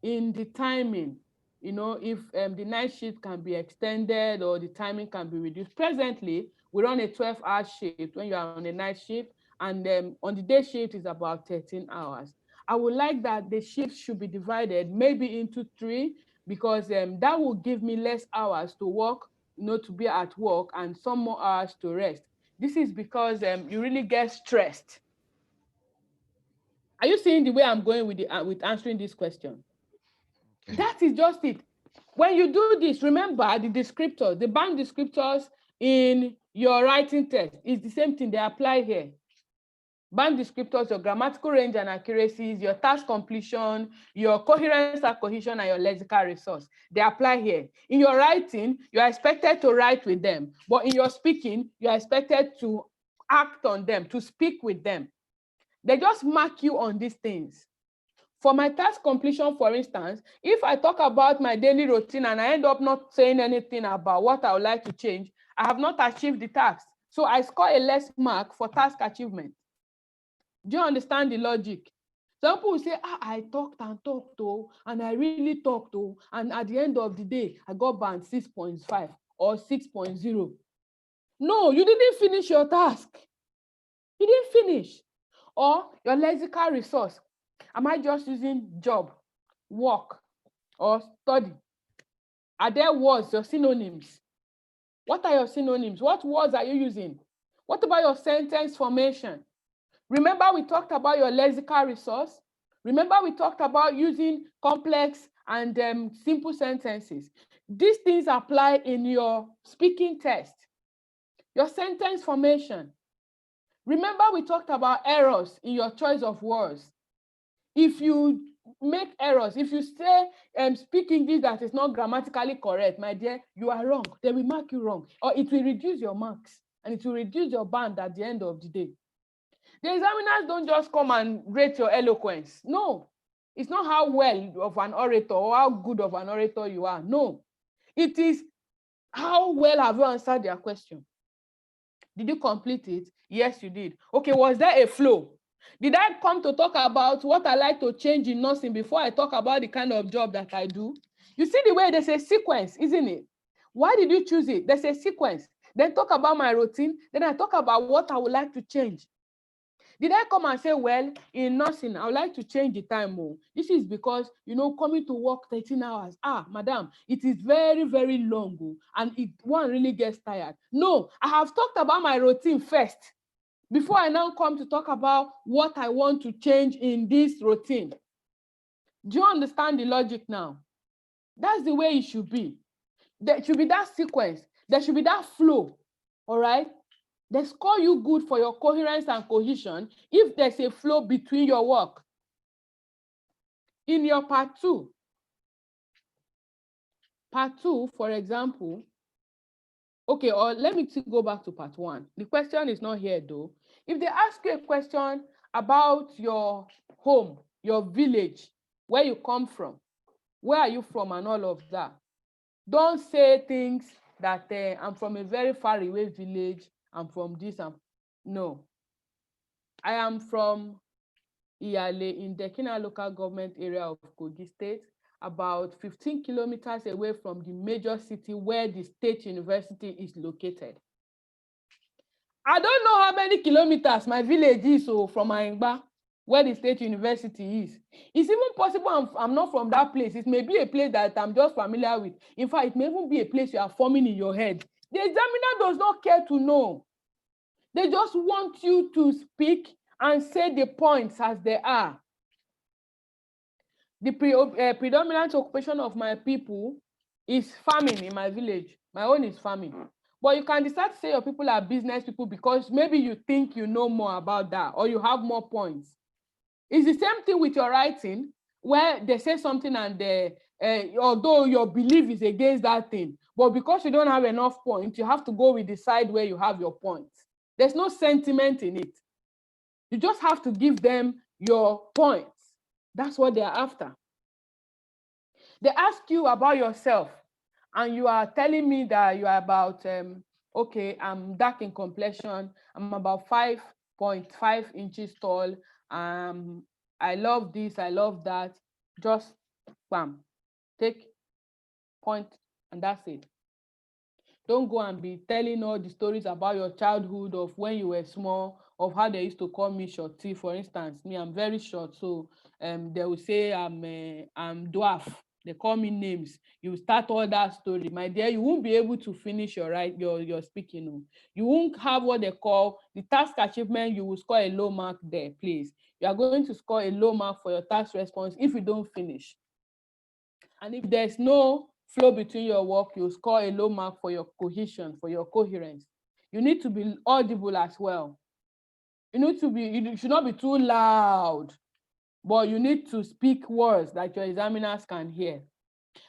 in the timing. If the night shift can be extended or the timing can be reduced. Presently, we run a 12-hour shift when you are on a night shift, and on the day shift is about 13 hours. I would like that the shift should be divided maybe into 3, because that will give me less hours to work, to be at work, and some more hours to rest. This is because you really get stressed. Are you seeing the way I'm going with answering this question? Okay. That is just it. When you do this, remember the descriptors, the band descriptors in your writing test is the same thing they apply here. Band descriptors, your grammatical range and accuracies, your task completion, your coherence and cohesion, and your lexical resource. They apply here. In your writing, you are expected to write with them, but in your speaking, you are expected to act on them, to speak with them. They just mark you on these things. For my task completion, for instance, if I talk about my daily routine and I end up not saying anything about what I would like to change, I have not achieved the task. So I score a less mark for task achievement. Do you understand the logic? Some people will say, I talked and talked, and I really talked, and at the end of the day, I got band 6.5 or 6.0. No, you didn't finish your task. You didn't finish. Or your lexical resource. Am I just using job, work, or study? Are there words, your synonyms? What are your synonyms? What words are you using? What about your sentence formation? Remember we talked about your lexical resource? Remember we talked about using complex and simple sentences? These things apply in your speaking test. Your sentence formation. Remember we talked about errors in your choice of words. If you make errors, if you say speak English that is not grammatically correct, my dear, you are wrong. They will mark you wrong, or it will reduce your marks and it will reduce your band at the end of the day. The examiners don't just come and rate your eloquence. No, it's not how well of an orator or how good of an orator you are. No, it is how well have you answered their question. Did you complete it? Yes, you did. Okay, was there a flow? Did I come to talk about what I like to change in nursing before I talk about the kind of job that I do? You see the way there's a sequence, isn't it? Why did you choose it? There's a sequence. Then talk about my routine. Then I talk about what I would like to change. Did I come and say, well, in nursing, I would like to change the time more? This is because, coming to work 13 hours. Madam, it is very, very long, and one really gets tired. No, I have talked about my routine first before I now come to talk about what I want to change in this routine. Do you understand the logic now? That's the way it should be. There should be that sequence. There should be that flow, all right? They score you good for your coherence and cohesion if there's a flow between your work. In your part 2, for example, okay, or let me go back to part 1. The question is not here though. If they ask you a question about your home, your village, where you come from, where are you from and all of that, don't say things that I'm from a very far away village, I'm from this, no. I am from Iyale in Dekina local government area of Kogi State, about 15 kilometers away from the major city where the state university is located. I don't know how many kilometers my village is from Aingba, where the state university is. It's even possible I'm not from that place. It may be a place that I'm just familiar with. In fact, it may even be a place you are forming in your head. The examiner does not care to know. They just want you to speak and say the points as they are. The predominant occupation of my people is farming in my village. My own is farming. But you can decide to say your people are business people because maybe you think you know more about that or you have more points. It's the same thing with your writing, where they say something and although your belief is against that thing, but because you don't have enough points, you have to go with the side where you have your points. There's no sentiment in it. You just have to give them your points. That's what they're after. They ask you about yourself, and you are telling me that you are about, okay, I'm dark in complexion, I'm about 5.5 inches tall, I love this, I love that. Just bam, take point, and that's it. Don't go and be telling all the stories about your childhood of when you were small, of how they used to call me shorty. For instance, me, I'm very short, so they will say I'm dwarf. They call me names. You start all that story, my dear. You won't be able to finish your speaking. You won't have what they call the task achievement. You will score a low mark there, please. You are going to score a low mark for your task response if you don't finish. And if there's no flow between your work, you score a low mark for your cohesion, for your coherence. You need to be audible as well. You should not be too loud, but you need to speak words that your examiners can hear.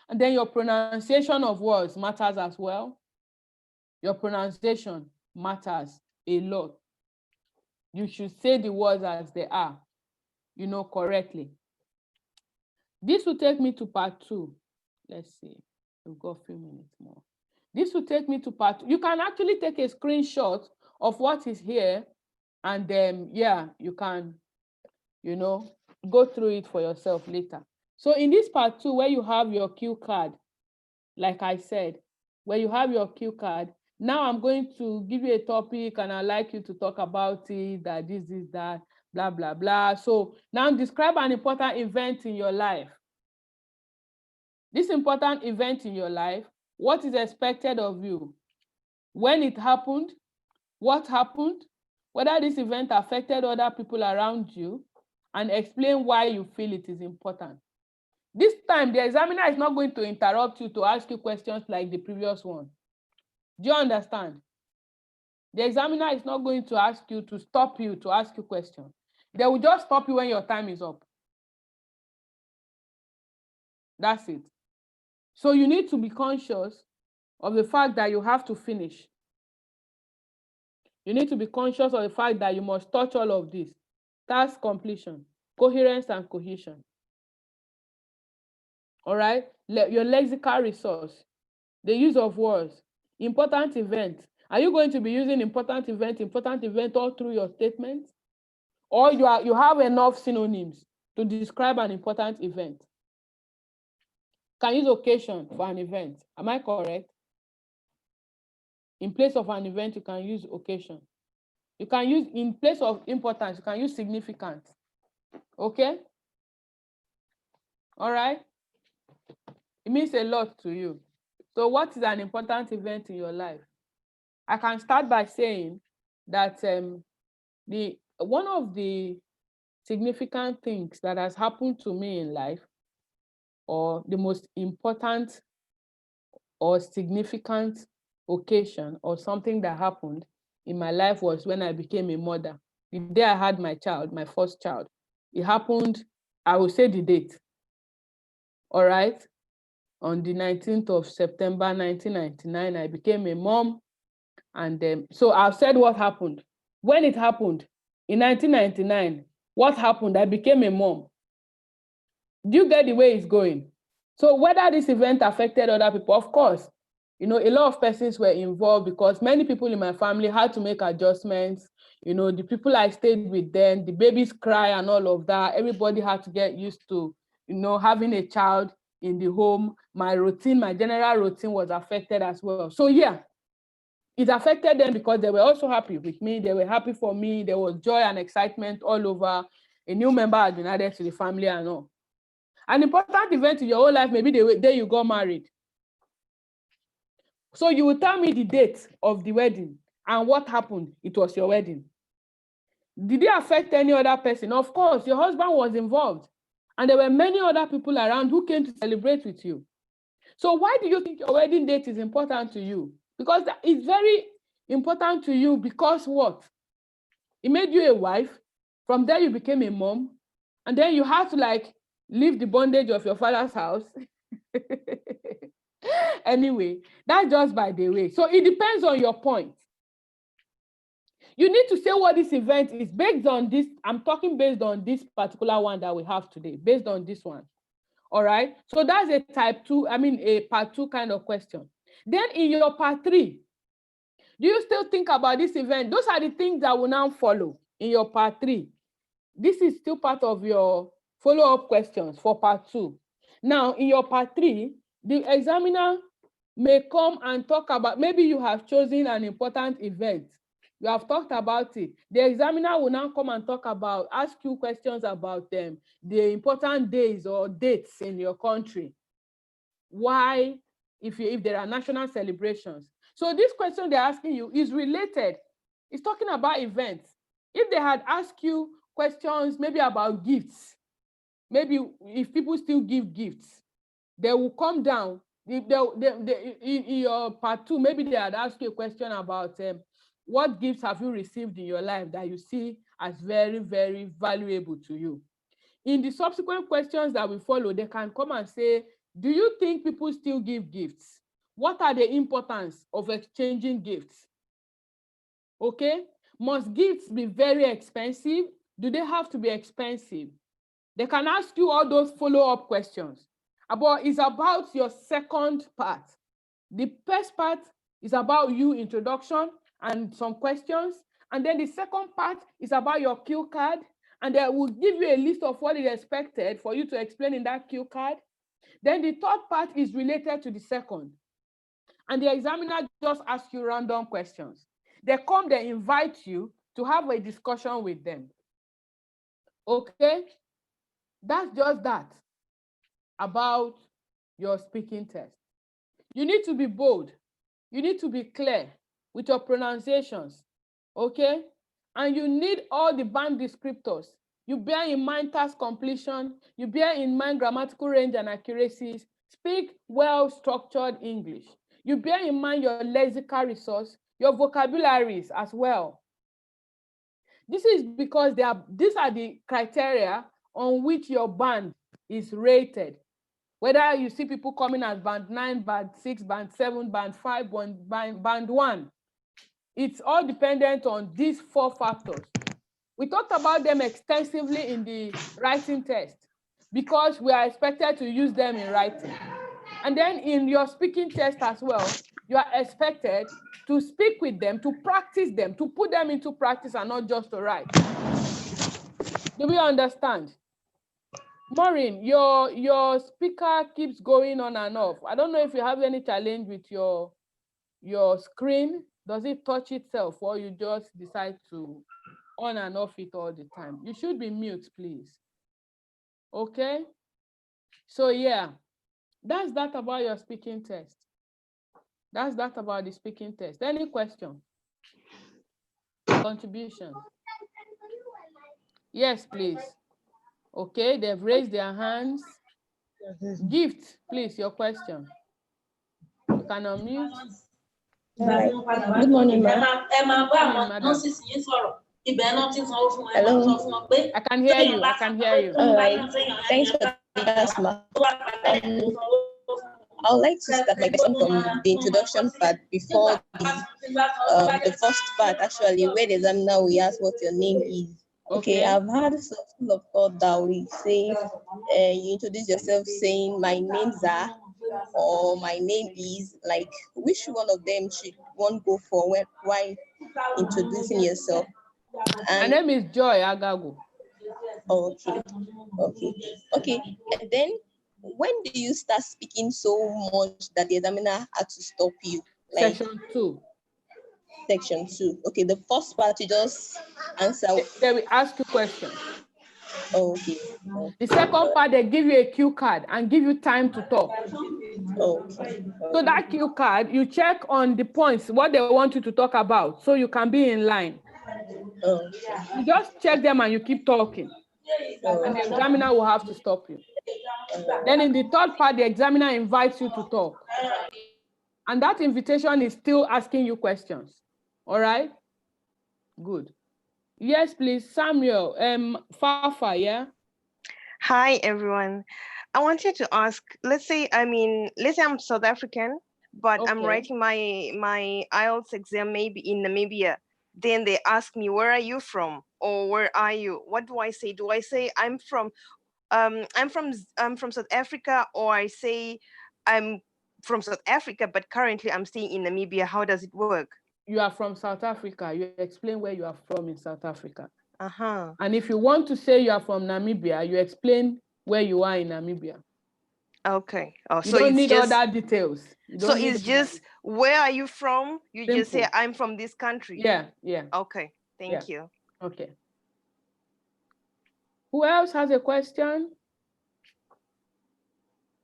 And then your pronunciation of words matters as well. Your pronunciation matters a lot. You should say the words as they are, correctly. This will take me to part 2. Let's see. We've got a few minutes more. This will take me to part 2. You can actually take a screenshot of what is here, and then, you can, go through it for yourself later. So in this part 2, where you have your cue card, like I said, where you have your cue card, now I'm going to give you a topic and I'd like you to talk about it, that this, that, blah, blah, blah. So now describe an important event in your life. This important event in your life, what is expected of you? When it happened, what happened, whether this event affected other people around you, and explain why you feel it is important. This time, the examiner is not going to interrupt you to ask you questions like the previous one. Do you understand? The examiner is not going to ask you to stop you to ask you questions. They will just stop you when your time is up. That's it. So you need to be conscious of the fact that you have to finish. You need to be conscious of the fact that you must touch all of this. Task completion, coherence and cohesion. All right? Your lexical resource, the use of words, important event. Are you going to be using important event all through your statement? Or you have enough synonyms to describe an important event? Can use occasion for an event. Am I correct? In place of an event, you can use occasion. You can use, in place of importance, you can use significant. Okay? All right? It means a lot to you. So what is an important event in your life? I can start by saying that one of the significant things that has happened to me in life, or the most important or significant occasion or something that happened in my life, was when I became a mother. The day I had my child, my first child. It happened, I will say the date. All right? On the 19th of September, 1999, I became a mom. And so I've said what happened. When it happened, in 1999, what happened? I became a mom. Do you get the way it's going? So whether this event affected other people, of course, a lot of persons were involved because many people in my family had to make adjustments. You know, the people I stayed with then, the babies cry and all of that. Everybody had to get used to, you know, having a child in the home. My routine, my general routine was affected as well. So yeah, it affected them because they were also happy with me. They were happy for me. There was joy and excitement all over. A new member had been added to the family and all. An important event in your whole life, maybe the day you got married. So you will tell me the date of the wedding and what happened. It was your wedding. Did it affect any other person? Of course, your husband was involved. And there were many other people around who came to celebrate with you. So why do you think your wedding date is important to you? Because it's very important to you because what? It made you a wife. From there, you became a mom. And then you have to like leave the bondage of your father's house. Anyway, that's just by the way. So it depends on your point. You need to say what this event is based on this. I'm talking based on this particular one that we have today, based on this one. All right. So that's a type 2, a part 2 kind of question. Then in your part 3, do you still think about this event? Those are the things that will now follow in your part 3. This is still part of your follow-up questions for part 2. Now, in your part 3, the examiner may come and talk about, maybe you have chosen an important event. You have talked about it. The examiner will now come and ask you questions about them, the important days or dates in your country. Why, if there are national celebrations. So this question they're asking you is related. It's talking about events. If they had asked you questions maybe about gifts, maybe if people still give gifts, they will come down. In your part 2, maybe they had asked you a question about what gifts have you received in your life that you see as very, very valuable to you. In the subsequent questions that will follow, they can come and say, do you think people still give gifts? What are the importance of exchanging gifts? Okay, must gifts be very expensive? Do they have to be expensive? They can ask you all those follow-up questions. But it's about your second part. The first part is about you, introduction and some questions. And then the second part is about your cue card. And they will give you a list of what is expected for you to explain in that cue card. Then the third part is related to the second. And the examiner just asks you random questions. They come, they invite you to have a discussion with them. Okay? That's just that about your speaking test. You need to be bold. You need to be clear with your pronunciations. Okay? And you need all the band descriptors. You bear in mind task completion. You bear in mind grammatical range and accuracies. Speak well-structured English. You bear in mind your lexical resource, your vocabularies as well. This is because these are the criteria on which your band is rated. Whether you see people coming as band 9, band 6, band 7, band 5, band 1. It's all dependent on these 4 factors. We talked about them extensively in the writing test because we are expected to use them in writing. And then in your speaking test as well, you are expected to speak with them, to practice them, to put them into practice and not just to write. Do we understand? Maureen, your speaker keeps going on and off. I don't know if you have any challenge with your screen. Does it touch itself or you just decide to on and off it all the time? You should be mute, please. Okay? So yeah, that's that about your speaking test. That's that about the speaking test. Any question? Contribution? Yes, please. Okay, they've raised their hands. Gift, please, your question. You can unmute. Good morning, ma'am. Hello. I can hear you. I can hear you. All right. Thanks for the class, ma'am. I would like to start my question from the introduction part before the first part, actually, where the examiner will ask what your name is. Okay, I've had some school of thought that we say you introduce yourself saying my names are or my name is, like which one of them should one go for while introducing yourself? My name is Joy Agagwu. Okay. And then when do you start speaking so much that the examiner had to stop you? Like Section 2. Section 2. Okay, the first part you just answer. They will ask you questions. Okay. The second part, they give you a cue card and give you time to talk. Okay. So that cue card, you check on the points, what they want you to talk about, so you can be in line. You just check them and you keep talking. And the examiner will have to stop you. Then in the third part, the examiner invites you to talk. And that invitation is still asking you questions. All right? Good. Yes, please, Samuel. Fafa, yeah? Hi, everyone. I wanted to ask, let's say I'm South African, but I'm Okay. writing my IELTS exam maybe in Namibia. Then they ask me, where are you from? Or where are you? What do I say? Do I say I'm from South Africa, or I say I'm from South Africa, but currently I'm staying in Namibia? How does it work? You are from South Africa. You explain where you are from in South Africa. Uh-huh. And if you want to say you are from Namibia, you explain where you are in Namibia. Okay. Oh, You so don't it's need just other details. So it's just, where are you from? You just say, Simple. I'm from this country. Yeah. Okay, thank you. Okay. Who else has a question?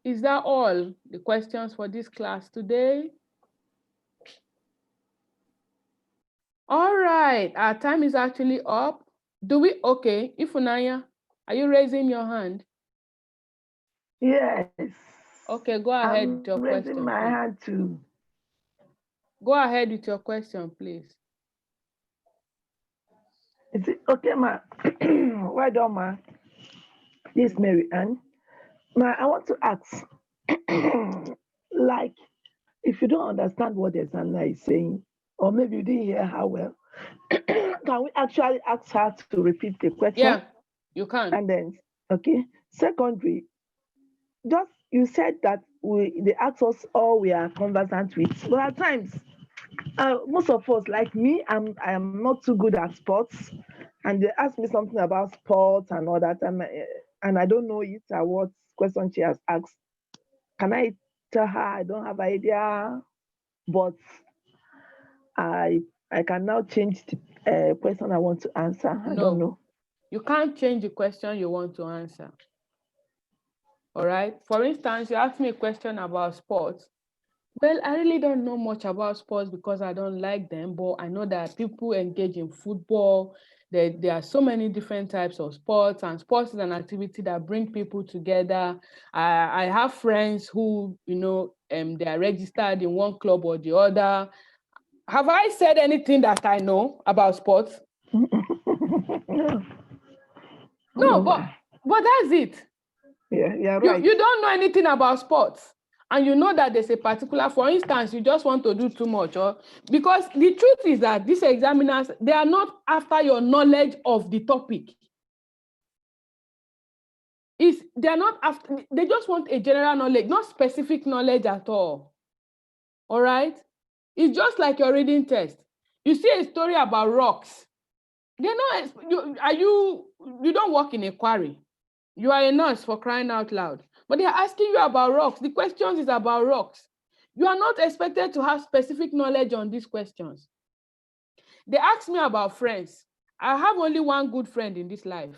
Is that all the questions for this class today? All right, our time is actually up. Okay, Ifunanya, are you raising your hand? Yes. Okay, go ahead I'm with your raising question. my Please. hand too. Go ahead with your question, please. Is it okay, ma? Well done, ma. This is Mary Ann. Ma, I want to ask, like, if you don't understand what the examiner is saying, or maybe you didn't hear her well, can we actually ask her to repeat the question? Yeah, you can. And then, okay. Secondly, just you said that they ask us all we are conversant with, but at times, most of us, like me, I am not too good at sports, and they ask me something about sports and all that, and I don't know it or what question she has asked. Can I tell her I don't have idea, but I can now change the question I want to answer? I don't know. You can't change the question you want to answer. All right. For instance, you asked me a question about sports. Well, I really don't know much about sports because I don't like them, but I know that people engage in football. There are so many different types of sports, and sports is an activity that brings people together. I have friends who, they are registered in one club or the other. Have I said anything that I know about sports? No, but that's it. Yeah, right. You don't know anything about sports, and you know that there's a particular, for instance, you just want to do too much, because the truth is that these examiners, they are not after your knowledge of the topic. They're not after, they just want a general knowledge, not specific knowledge at all. All right? It's just like your reading test. You see a story about rocks. They're not, you don't work in a quarry. You are a nurse, for crying out loud. But they are asking you about rocks. The questions is about rocks. You are not expected to have specific knowledge on these questions. They asked me about friends. I have only one good friend in this life.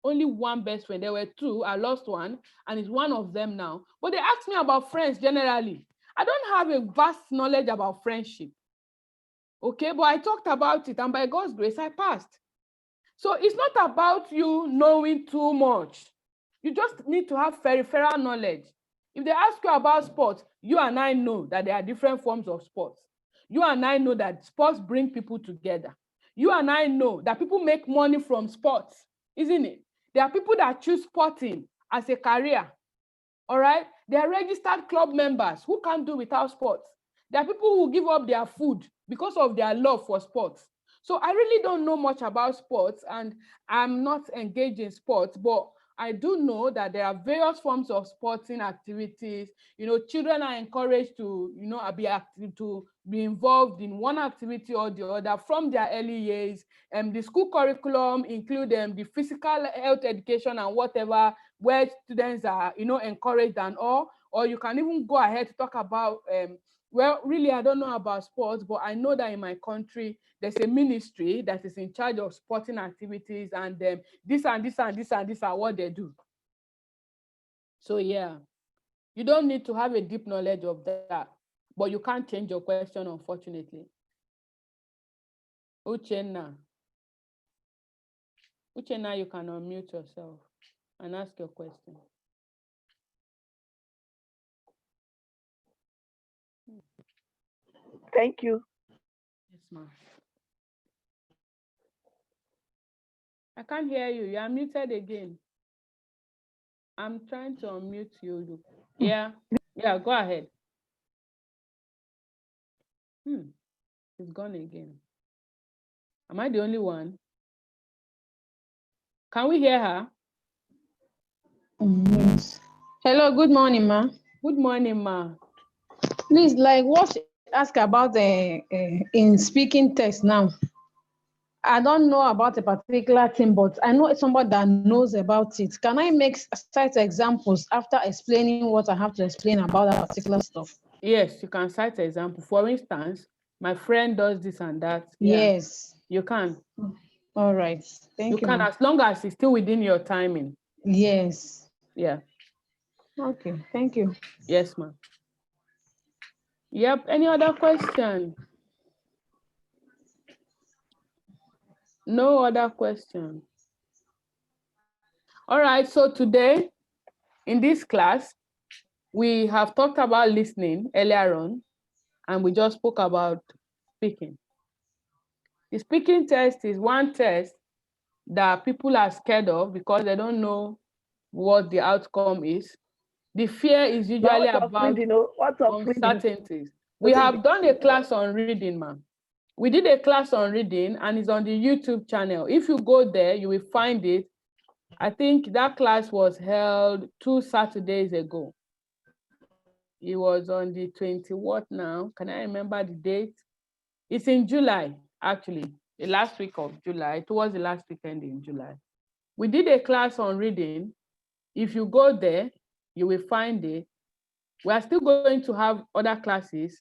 Only one best friend. There were two. I lost one, and it's one of them now. But they asked me about friends generally. I don't have a vast knowledge about friendship. Okay, but I talked about it, and by God's grace, I passed. So it's not about you knowing too much. You just need to have peripheral knowledge. If they ask you about sports, you and I know that there are different forms of sports. You and I know that sports bring people together. You and I know that people make money from sports, isn't it? There are people that choose sporting as a career. All right? They are registered club members who can't do without sports. There are people who give up their food because of their love for sports. So I really don't know much about sports, and I'm not engaged in sports, but I do know that there are various forms of sporting activities. You know, children are encouraged to, you know, be active, to be involved in one activity or the other from their early years. The school curriculum include the physical health education and whatever, where students are, you know, encouraged and all. Or you can even go ahead to talk about, well, really, I don't know about sports, but I know that in my country, there's a ministry that is in charge of sporting activities, and this and this and this and this are what they do. So yeah, you don't need to have a deep knowledge of that, but you can't change your question, unfortunately. Uchenna, you can unmute yourself and ask your question. Thank you. Yes, ma'am. I can't hear you. You are muted again. I'm trying to unmute you. Yeah, go ahead. It's gone again. Am I the only one? Can we hear her? Yes. Hello, good morning, ma. Good morning, ma. Please, like what ask about in speaking test now. I don't know about a particular thing, but I know somebody that knows about it. Can I make cite examples after explaining what I have to explain about that particular stuff? Yes, you can cite an example. For instance, my friend does this and that. Yeah, yes. You can. All right. Thank you. You can, as long as it's still within your timing. Yes. Yeah. Okay. Thank you. Yes, ma'am. Yep. Any other question? No other question. All right. So today, in this class, we have talked about listening earlier on, and we just spoke about speaking. The speaking test is one test that people are scared of because they don't know what the outcome is. The fear is usually about uncertainties. We have done a class on reading, ma'am. We did a class on reading, and it's on the YouTube channel. If you go there, you will find it. I think that class was held 2 Saturdays ago. It was on the 20 what now? Can I remember the date? It's in July, actually, the last week of July, towards the last weekend in July. We did a class on reading. If you go there, you will find it. We are still going to have other classes.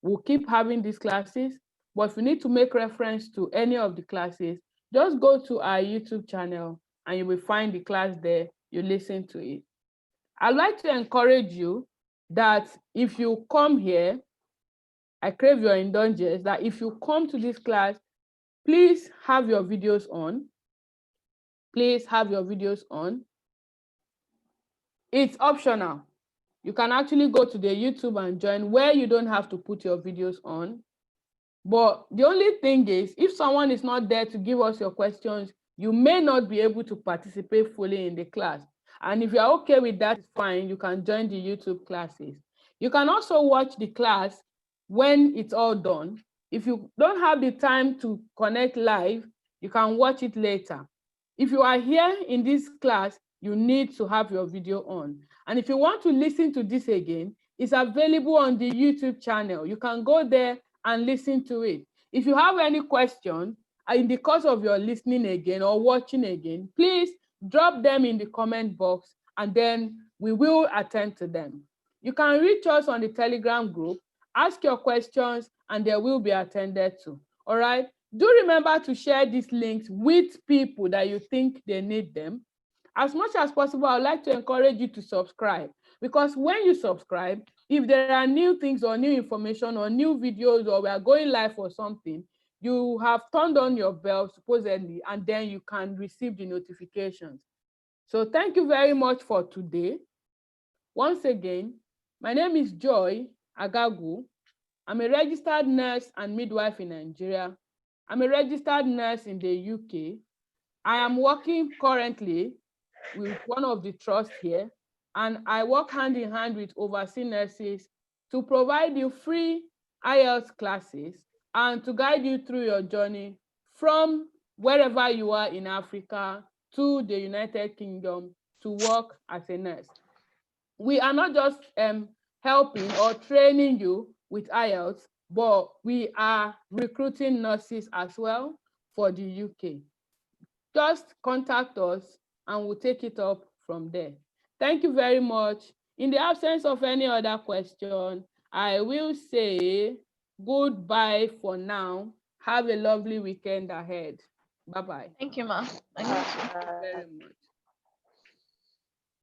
We'll keep having these classes, but if you need to make reference to any of the classes, just go to our YouTube channel and you will find the class there. You listen to it. I'd like to encourage you that if you come here, I crave your indulgence that if you come to this class, please have your videos on. Please have your videos on. It's optional. You can actually go to the YouTube and join where you don't have to put your videos on. But the only thing is, if someone is not there to give us your questions, you may not be able to participate fully in the class. And if you're okay with that, it's fine. You can join the YouTube classes. You can also watch the class when it's all done. If you don't have the time to connect live, you can watch it later. If you are here in this class, you need to have your video on. And if you want to listen to this again, it's available on the YouTube channel. You can go there and listen to it. If you have any question in the course of your listening again or watching again, please drop them in the comment box and then we will attend to them. You can reach us on the Telegram group, ask your questions, and they will be attended to. All right? Do remember to share these links with people that you think they need them. As much as possible, I would like to encourage you to subscribe, because when you subscribe, if there are new things or new information or new videos or we are going live or something, you have turned on your bell supposedly, and then you can receive the notifications. So thank you very much for today. Once again, my name is Joy Agagwu. I'm a registered nurse and midwife in Nigeria. I'm a registered nurse in the UK. I am working currently with one of the trusts here, and I work hand in hand with overseas nurses to provide you free IELTS classes and to guide you through your journey from wherever you are in Africa to the United Kingdom to work as a nurse. We are not just helping or training you with IELTS, but we are recruiting nurses as well for the UK. Just contact us and we'll take it up from there. Thank you very much. In the absence of any other question, I will say goodbye for now. Have a lovely weekend ahead. Bye-bye. Thank you, ma. Thank you very much.